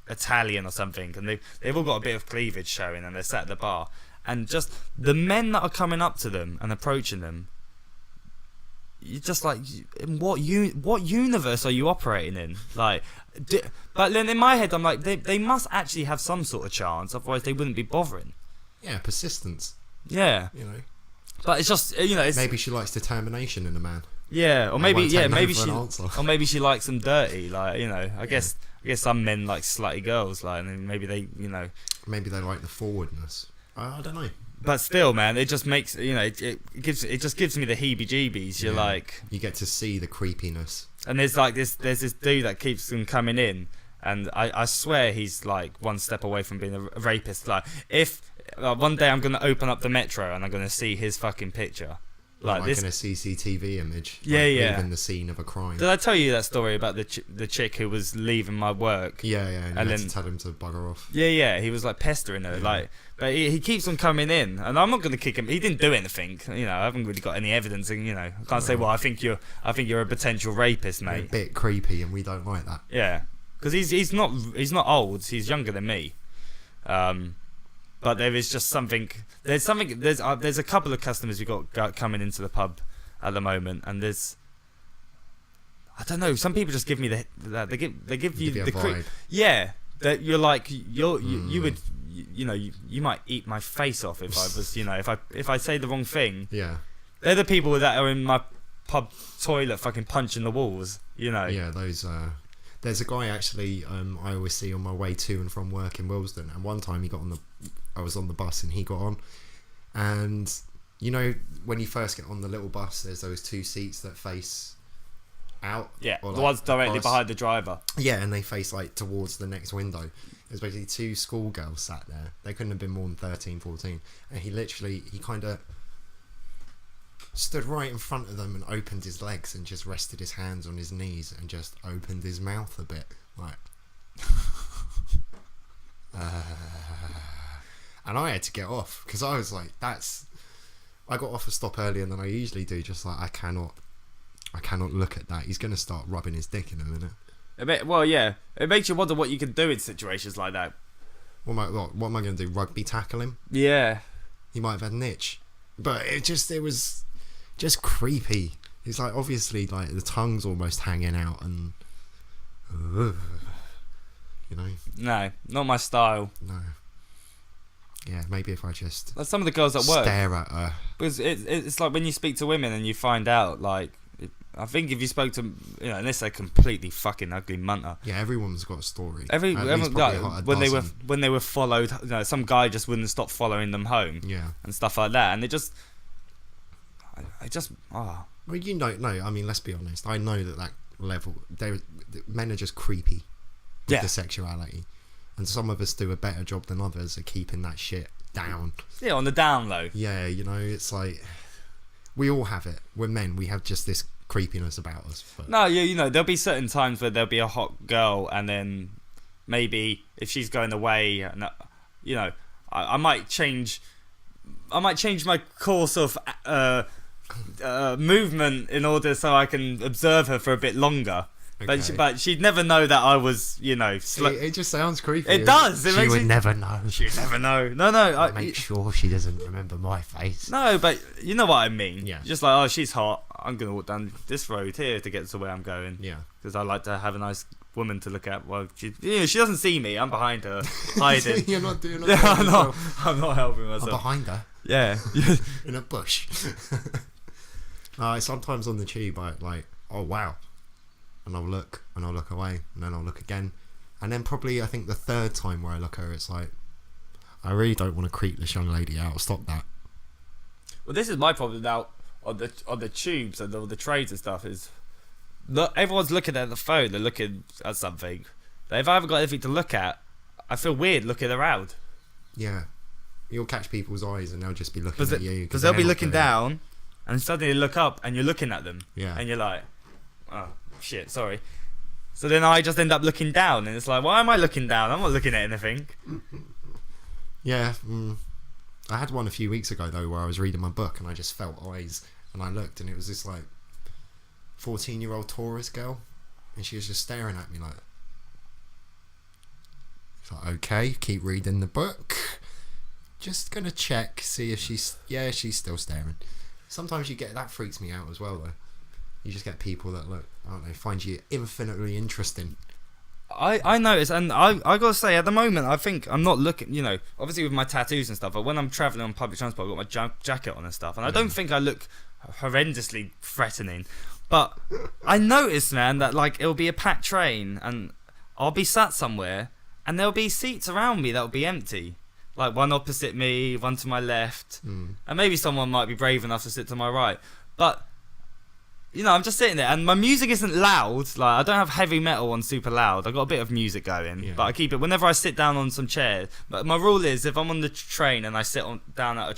Italian or something, and they've all got a bit of cleavage showing, and they're sat at the bar. And just the men that are coming up to them and approaching them, you're just like, what universe are you operating in? Like, but then in my head, I'm like, they must actually have some sort of chance, otherwise they wouldn't be bothering. Yeah, persistence. Yeah. You know. But it's just, you know, maybe she likes determination in a man. Yeah, or maybe she likes them dirty. Like, you know, I guess some men like slutty girls, like, and maybe they, you know, maybe they like the forwardness. I don't know. But still, man, it just makes, you know, it just gives me the heebie-jeebies. You're like, you get to see the creepiness. And there's this dude that keeps them coming in, and I swear he's like one step away from being a rapist. Like, if one day I'm gonna open up the Metro and I'm gonna see his fucking picture. Like this, in a CCTV image. Yeah, like, yeah. Leaving the scene of a crime. Did I tell you that story about the chick who was leaving my work? Yeah, and you had to tell him to bugger off. Yeah. He was like pestering her, like, but he keeps on coming in, and I'm not gonna kick him. He didn't do anything, you know. I haven't really got any evidence, and you know, I can't say, well, I think you're a potential rapist, mate. You're a bit creepy, and we don't like that. Yeah, because he's not old. He's younger than me. But there is just something. There's a couple of customers we got coming into the pub at the moment, and there's, I don't know. Some people just give me they give you the vibe. Yeah, that you're like you would, you know, you might eat my face off if I was, you know, if I say the wrong thing. Yeah, they're the people that are in my pub toilet fucking punching the walls. You know. Yeah, those. There's a guy actually I always see on my way to and from work in Willesden, and one time I was on the bus and he got on, and You know, when you first get on the little bus, there's those 2 seats that face out. Yeah, or the like ones directly across. behind the driver. Yeah, and they face like towards the next window. There's basically 2 schoolgirls sat there. They couldn't have been more than 13, 14. And he kind of stood right in front of them and opened his legs and just rested his hands on his knees and just opened his mouth a bit. Like... and I had to get off because I was like, I got off a stop earlier than I usually do, just like I cannot look at that. He's going to start rubbing his dick in a minute. Well, yeah, it makes you wonder what you can do in situations like that. What am I going to do? Rugby tackle him? Yeah. He might have had an itch, but it was just creepy. It's like, obviously, like the tongue's almost hanging out, and you know. No, not my style. No. Yeah, maybe if I just Like some of the girls at work, stare at her. because it's like when you speak to women and you find out, like, I think if you spoke to, unless they're completely fucking ugly munter. Yeah, everyone's got a story. Like, when they were followed, some guy just wouldn't stop following them home. Yeah. And stuff like that, and Well, no, I mean, let's be honest. I know that level, men are just creepy with the sexuality. And some of us do a better job than others at keeping that shit down. Yeah, on the down low. Yeah, it's like, we all have it. We're men, we have just this creepiness about us. But. No, there'll be certain times where there'll be a hot girl, and then maybe if she's going away, I might change my course of movement in order so I can observe her for a bit longer. Okay. But she'd never know that I was, it just sounds creepy. It does. She would never know. She'd never know. No. I make sure she doesn't remember my face. No, but you know what I mean. Yeah. Just like, oh, she's hot. I'm gonna walk down this road here to get to where I'm going. Yeah. Because I like to have a nice woman to look at. Well, she doesn't see me. I'm behind her, hiding. You're not doing. I'm not helping myself. I'm behind her. Yeah. In a bush. Sometimes on the tube, I like, oh wow. And I'll look away, and then I'll look again, and then probably I think the third time where I look at her, it's like, I really don't want to creep this young lady out. Stop that. Well, this is my problem now on the tubes and all the trains and stuff. Is look, everyone's looking at the phone. They're looking at something. If I haven't got anything to look at, I feel weird looking around. Yeah, you'll catch people's eyes, and they'll just be looking at you because they'll be looking down, and suddenly they look up, and you're looking at them. Yeah, and you're like, oh. Shit, sorry. So then I just end up looking down, and it's like, why am I looking down? I'm not looking at anything. Yeah, I had one a few weeks ago though, where I was reading my book and I just felt eyes, and I looked, and it was this like 14-year-old tourist girl, and she was just staring at me like, okay, keep reading the book. Just gonna check, see if she's still staring. Sometimes you get that, freaks me out as well though. You just get people that find you infinitely interesting. I notice, and I gotta say, at the moment, I think I'm not looking, obviously with my tattoos and stuff, but when I'm travelling on public transport, I've got my jacket on and stuff, and I don't think I look horrendously threatening, but I notice, man, that like it'll be a packed train, and I'll be sat somewhere, and there'll be seats around me that'll be empty. Like one opposite me, one to my left, and maybe someone might be brave enough to sit to my right, but I'm just sitting there, and my music isn't loud. Like, I don't have heavy metal on super loud. I've got a bit of music going, but I keep it whenever I sit down on some chair. But my rule is, if I'm on the train and I sit down on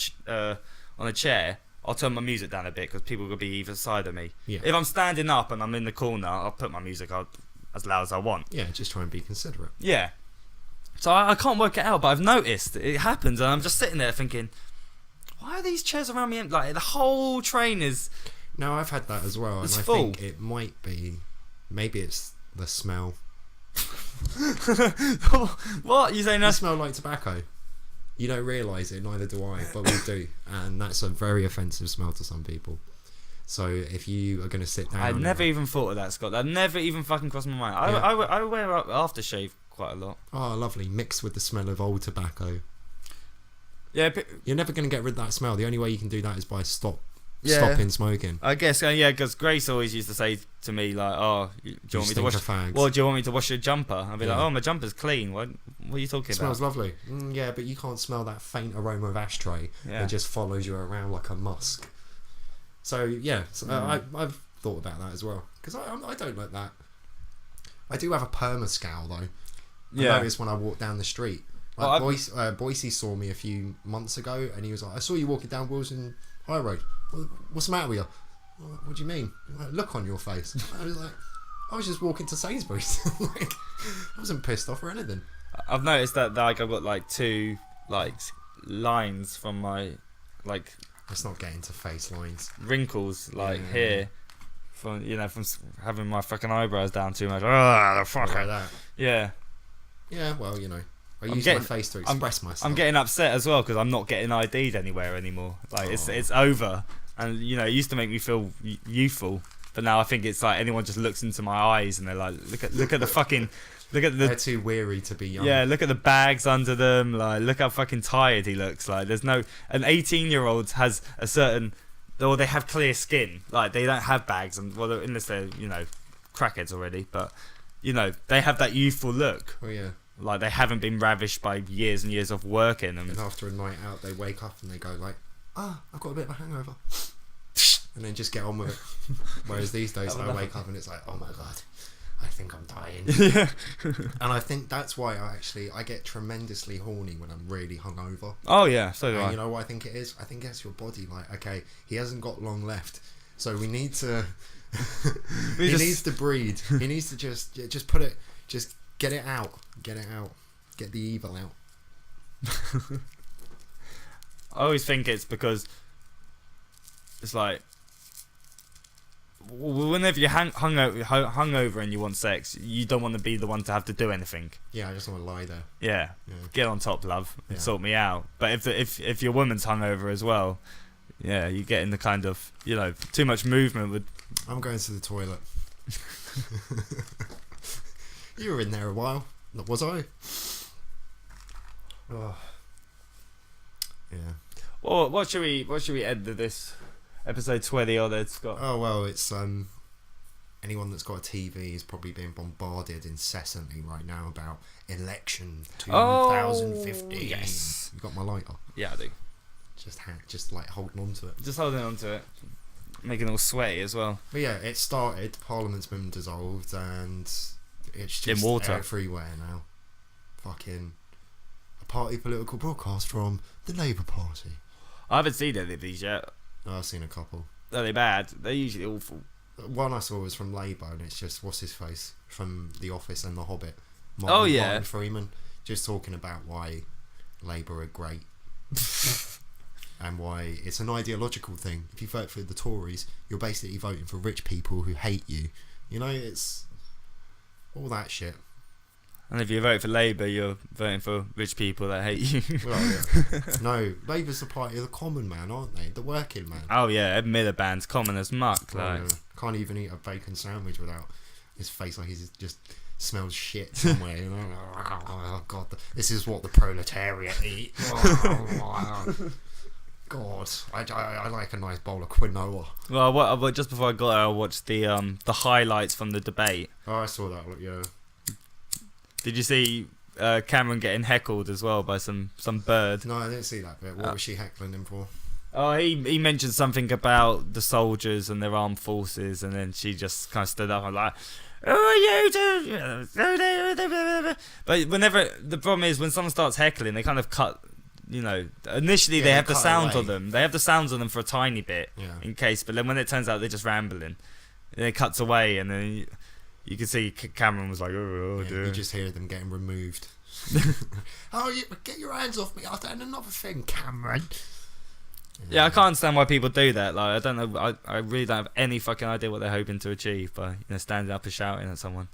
a chair, I'll turn my music down a bit because people will be either side of me. Yeah. If I'm standing up and I'm in the corner, I'll put my music up as loud as I want. Yeah, just try and be considerate. Yeah. So I can't work it out, but I've noticed it happens, and I'm just sitting there thinking, why are these chairs around me empty? Like, the whole train is... No, I've had that as well, it's and I full. think it might be, maybe it's the smell. What? You saying You that? smell like tobacco. You don't realise it, neither do I, but we do, and that's a very offensive smell to some people. So if you are going to sit down... I'd never even thought of that, Scott. That never even fucking crossed my mind. I wear aftershave quite a lot. Oh, lovely. Mixed with the smell of old tobacco. Yeah, You're never going to get rid of that smell. The only way you can do that is by stopping smoking. I guess, yeah, because Grace always used to say to me, like, "Oh, do you want me to wash? Well, do you want me to wash your jumper?" I'd be like, "Oh, my jumper's clean. What are you talking It about?" smells lovely. Yeah, but you can't smell that faint aroma of ashtray that just follows you around like a musk. So yeah, I've thought about that as well, because I don't like that. I do have a perma scowl though. I noticed when I walk down the street. Like Boise saw me a few months ago, and he was like, "I saw you walking down Wilson High Road. What's the matter with you?" What do you mean? Like, look on your face. I was like, I was just walking to Sainsbury's. Like, I wasn't pissed off or anything. I've noticed that like I've got like 2 like lines from my like. Let's not get into face lines. Wrinkles like here, from from having my fucking eyebrows down too much. Oh, the fuck like that. Yeah. Yeah, well, I use my face to express myself. I'm getting upset as well because I'm not getting ID'd anywhere anymore. Like it's over, and it used to make me feel youthful, but now I think it's like anyone just looks into my eyes and they're like, look at the fucking, they're too weary to be young. Yeah, look at the bags under them. Like, look how fucking tired he looks. Like, there's no an 18-year-old has a certain, or they have clear skin. Like they don't have bags, and well, unless they're crackheads already, but they have that youthful look. Oh yeah. Like they haven't been ravished by years and years of working. And after a night out, they wake up and they go like, I've got a bit of a hangover. And then just get on with it. Whereas these days, I wake up and it's like, oh my God, I think I'm dying. Yeah. And I think that's why I get tremendously horny when I'm really hungover. Oh yeah, so do I. You know what I think it is? I think it's your body. Like, okay, he hasn't got long left, so we need to... he needs to breed. He needs to just put it... Just get it out. Get it out. Get the evil out. I always think it's because it's like whenever you're hungover and you want sex, you don't want to be the one to have to do anything. Yeah, I just want to lie there. Yeah. Get on top, love, and sort me out. But if your woman's hungover as well, yeah, you get in the kind of too much movement with. I'm going to the toilet. You were in there a while, was I? Oh. Yeah. Well, what should we end this episode 20 on? It's got. Oh well, it's anyone that's got a TV is probably being bombarded incessantly right now about election 2050. Yes. You got my lighter? Yeah, I do. Just like holding on to it. Just holding on to it, making it all sweaty as well. But yeah, it started. Parliament's been dissolved and. It's just in water everywhere now. Fucking a party political broadcast from the Labour Party. I haven't seen any of these yet. No, I've seen a couple. Are they bad? They're usually awful. One I saw was from Labour, and it's just what's his face from The Office and The Hobbit. Martin Freeman, just talking about why Labour are great and why it's an ideological thing. If you vote for the Tories, you're basically voting for rich people who hate you. It's all that shit. And if you vote for Labour, you're voting for rich people that hate you. Well, yeah. No, Labour's the party of the common man, aren't they? The working man. Oh yeah, Ed Miliband's common as muck. Like. Yeah. Can't even eat a bacon sandwich without his face like he's just smells shit somewhere. Oh God, this is what the proletariat eat. God, I like a nice bowl of quinoa. Well, just before I got there, I watched the highlights from the debate. Oh, I saw that. Yeah. Did you see Cameron getting heckled as well by some bird? No, I didn't see that bit. What was she heckling him for? Oh, he mentioned something about the soldiers and their armed forces, and then she just kind of stood up and like, "Who are you to?" But whenever the problem is when someone starts heckling, they kind of cut. Initially they have the sound on them. They have the sounds on them for a tiny bit in case, but then when it turns out they're just rambling, and it cuts away, and then you can see Cameron was like, "Oh dear." You just hear them getting removed. Get your hands off me! I've done another thing, Cameron. Yeah, I can't understand why people do that. Like, I don't know. I really don't have any fucking idea what they're hoping to achieve by standing up and shouting at someone.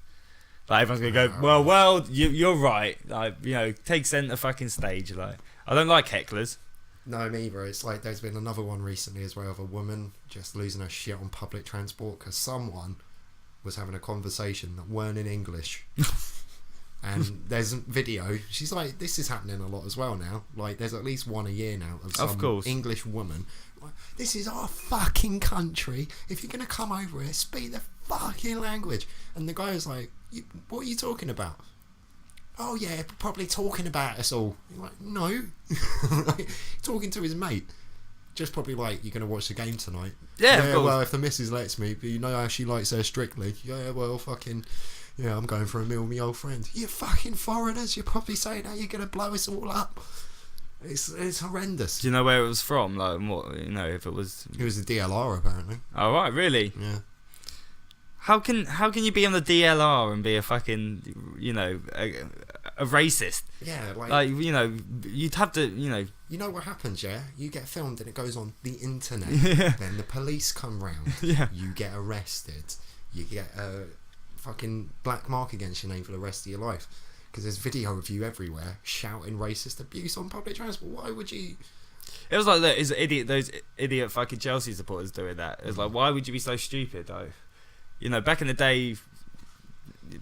Like everyone's gonna go, well, you're right. Like, take centre fucking stage. Like, I don't like hecklers. No, me either. It's like there's been another one recently as well of a woman just losing her shit on public transport because someone was having a conversation that weren't in English. And there's a video. She's like, this is happening a lot as well now. Like, there's at least one a year now of some English woman. like, this is our fucking country. If you're gonna come over here, speak the fucking language. And the guy was like, what are you talking about? Oh yeah, probably talking about us all. You're like, no. Like, talking to his mate. Just probably like, you're going to watch the game tonight. Yeah, of course. Well, if the missus lets me, but you know how she likes her Strictly. Yeah, well, fucking, yeah, I'm going for a meal with my old friend. You fucking foreigners, you're probably saying how you're going to blow us all up. It's horrendous. Do you know where it was from? Like, what, you know, if it was... It was a DLR, apparently. Oh, right, really? Yeah. How can you be on the DLR and be a fucking, you know, a racist? Yeah, like, you know, you'd have to, you know... You know what happens, yeah? You get filmed and it goes on the internet. Yeah. Then the police come round. Yeah. You get arrested. You get a fucking black mark against your name for the rest of your life. Because there's video of you everywhere shouting racist abuse on public transport. Why would you... It was like those idiot fucking Chelsea supporters doing that. It was like, why would you be so stupid, though? You know, back in the day...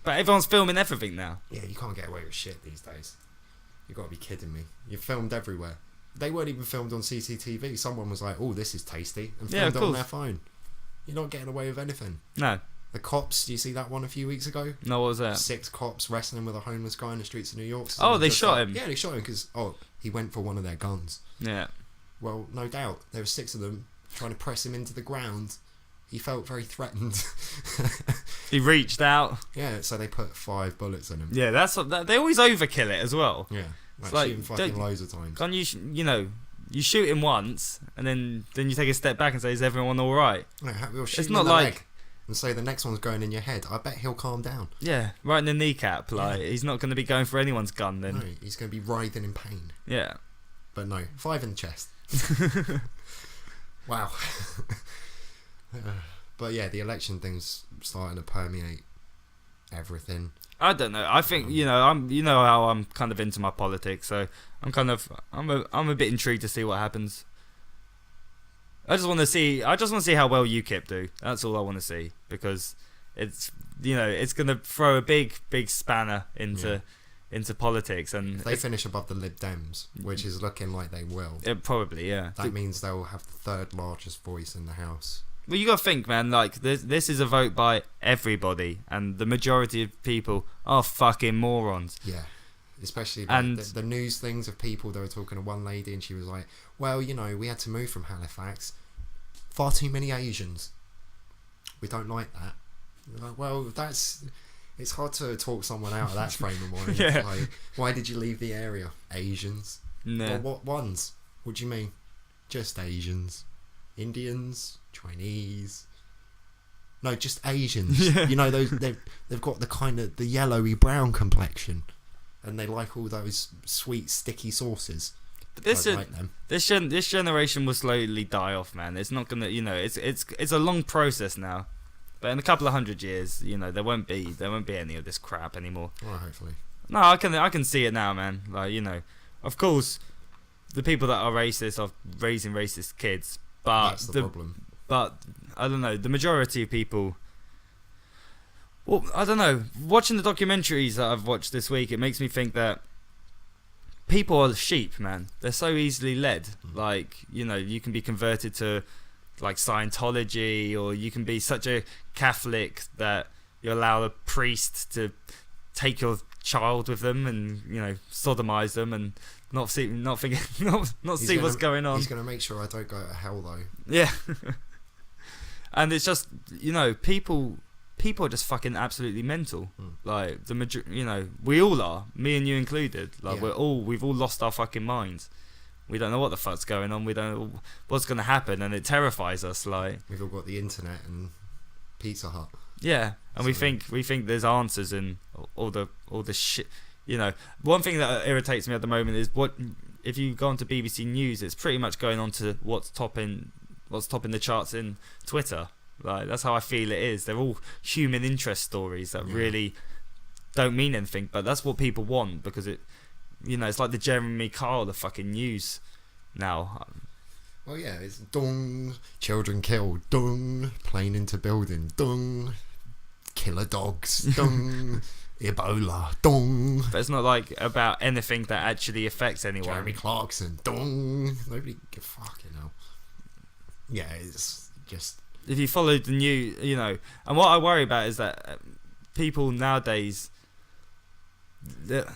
But everyone's filming everything now. Yeah, you can't get away with shit these days. You got to be kidding me. You're filmed everywhere. They weren't even filmed on CCTV. Someone was like, oh, this is tasty. And filmed it on their phone. You're not getting away with anything. No. The cops, do you see that one a few weeks ago? No, what was that? 6 cops wrestling with a homeless guy in the streets of New York. Oh, they shot him? Yeah, they shot him because, he went for one of their guns. Yeah. Well, no doubt. There were 6 of them trying to press him into the ground. He felt very threatened. He reached out. Yeah, so they put 5 bullets in him. Yeah, that's what... They always overkill it as well. Yeah. It's Like shooting fucking loads of times. Can't you, you know... You shoot him once, and then you take a step back and say, "Is everyone all right?" No, we'll shoot It's him not in the like leg and say the next one's going in your head. I bet he'll calm down. Yeah, right in the kneecap. Like he's not going to be going for anyone's gun then. No, he's going to be writhing in pain. Yeah, but no, 5 in the chest. Wow. But yeah, the election thing's starting to permeate everything. I don't know. I think I'm how I'm kind of into my politics, so I'm a bit intrigued to see what happens. I just want to see how well UKIP do. That's all I want to see, because it's it's gonna throw a big spanner into politics, and if they finish above the Lib Dems, which is looking like they will. It probably, yeah. That means they'll have the 3rd largest voice in the House. Well, you got to think, man. Like this is a vote by everybody, and the majority of people are fucking morons. Yeah, especially and the news things of people. They were talking to one lady, and she was like, "Well, we had to move from Halifax. Far too many Asians. We don't like that." Like, well, it's hard to talk someone out of that frame of mind. Yeah. Like, why did you leave the area? Asians. Yeah. Well, what ones? What do you mean? Just Asians. Indians, Chinese. No, just Asians. Yeah. Those they've got the kind of the yellowy brown complexion, and they like all those sweet sticky sauces. But this generation will slowly die off, man. It's not gonna, it's a long process now. But in a couple of 100 years, there won't be any of this crap anymore. Well, hopefully. No, I can see it now, man. Like, of course, the people that are racist are raising racist kids. But that's the problem. But I don't know. The majority of people. Well, I don't know. Watching the documentaries that I've watched this week, it makes me think that people are sheep, man. They're so easily led. Like, you can be converted to like Scientology, or you can be such a Catholic that you allow a priest to take your child with them and sodomize them and not see what's going on. He's going to make sure I don't go to hell, though. Yeah. And it's just, people are just fucking absolutely mental. Like we all are, me and you included. Like we've all lost our fucking minds. We don't know what the fuck's going on. We don't know what's going to happen, and it terrifies us. Like we've all got the internet and Pizza Hut. Yeah, and we think there's answers in all the shit. One thing that irritates me at the moment is if you go onto BBC News, it's pretty much going on to what's topping the charts in Twitter. Like that's how I feel it is. They're all human interest stories that really don't mean anything, but that's what people want, because it's like the Jeremy Kyle, the fucking news now. Well, yeah, it's dung, children killed, dung, plane into building, dung, killer dogs, dung, Ebola, dung. But it's not like about anything that actually affects anyone. Jeremy Clarkson, dung. Nobody fucking hell. Yeah, it's just... If you follow the new, and what I worry about is that people nowadays, the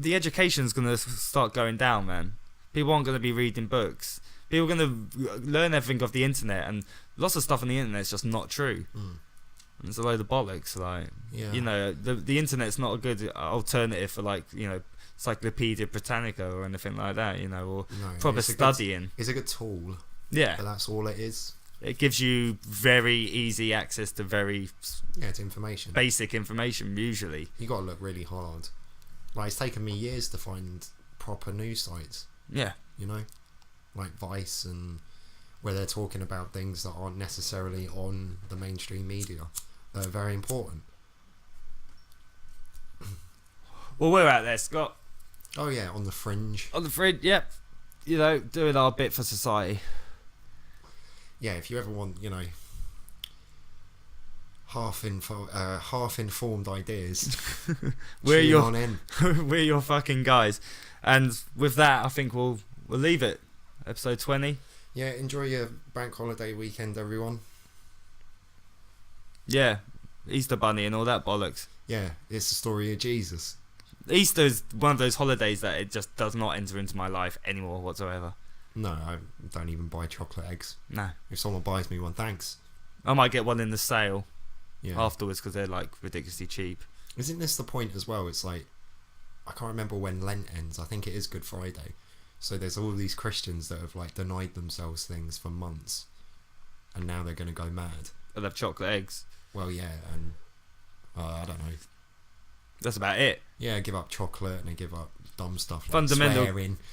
education's going to start going down, man. People aren't going to be reading books. People are going to learn everything off the internet, and lots of stuff on the internet is just not true. And it's a load of bollocks. Like, the internet's not a good alternative for, like, Encyclopedia Britannica or anything like that, or proper studying. It's a good tool. Yeah. But that's all it is. It gives you very easy access to it's information. Basic information, usually. You got to look really hard. Like, it's taken me years to find proper news sites. Yeah. Like Vice, and where they're talking about things that aren't necessarily on the mainstream media that are very important. Well, we're out there, Scott. Oh yeah, on the fringe. On the fringe, yep. Doing our bit for society. Yeah, if you ever want, half-informed ideas, we're your fucking guys. And with that, I think we'll leave it. Episode 20. Yeah, enjoy your bank holiday weekend, everyone. Yeah, Easter Bunny and all that bollocks. Yeah, it's the story of Jesus. Easter's one of those holidays that it just does not enter into my life anymore whatsoever. No, I don't even buy chocolate eggs. No. If someone buys me one, thanks. I might get one in the sale afterwards because they're like ridiculously cheap. Isn't this the point as well? It's like, I can't remember when Lent ends. I think it is Good Friday. So there's all these Christians that have like denied themselves things for months, and now they're going to go mad. They'll have chocolate eggs. Well, yeah, and I don't know. That's about it. Yeah, give up chocolate and they give up dumb stuff like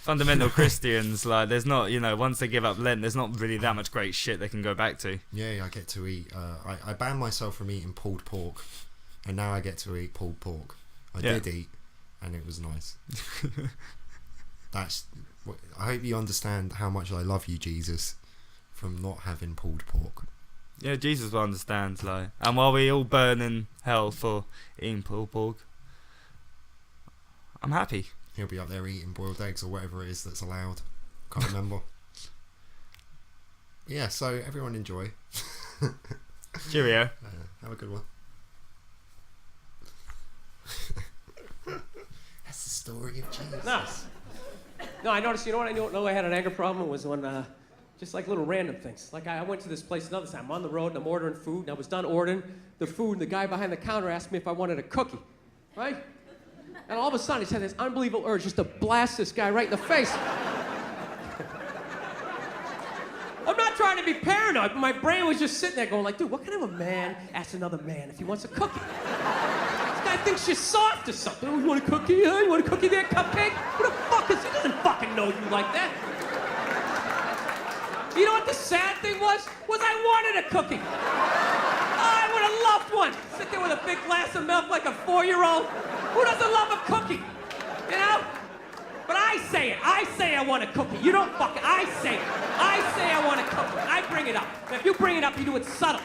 fundamental Christians. Like, there's not, once they give up Lent, there's not really that much great shit they can go back to. Yeah, I get to eat. I banned myself from eating pulled pork, and now I get to eat pulled pork. I did eat, and it was nice. I hope you understand how much I love you, Jesus, from not having pulled pork. Yeah, Jesus will understand. Like, and while we all burn in hell for eating pulled pork, I'm happy. He'll be up there eating boiled eggs or whatever it is that's allowed. Can't remember. Yeah, so everyone enjoy. Cheerio. Have a good one. That's the story of Jesus. No, I noticed, what I know I had an anger problem was when, just like little random things. Like I went to this place another time. I'm on the road and I'm ordering food, and I was done ordering the food, and the guy behind the counter asked me if I wanted a cookie, right? And all of a sudden, he had this unbelievable urge just to blast this guy right in the face. I'm not trying to be paranoid, but my brain was just sitting there going like, dude, what kind of a man asks another man if he wants a cookie? This guy thinks you're soft or something. Oh, you want a cookie? You want a cookie there, cupcake? Who the fuck is he? Doesn't fucking know you like that. You know what the sad thing was? I wanted a cookie. I would have loved one. Sit there with a big glass of milk like a 4-year-old. Who doesn't love a cookie? But I say it. I say I want a cookie. You don't fucking... I say it. I say I want a cookie. I bring it up. And if you bring it up, you do it subtle.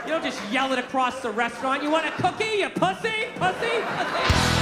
You don't just yell it across the restaurant. You want a cookie, you pussy? Pussy? Pussy?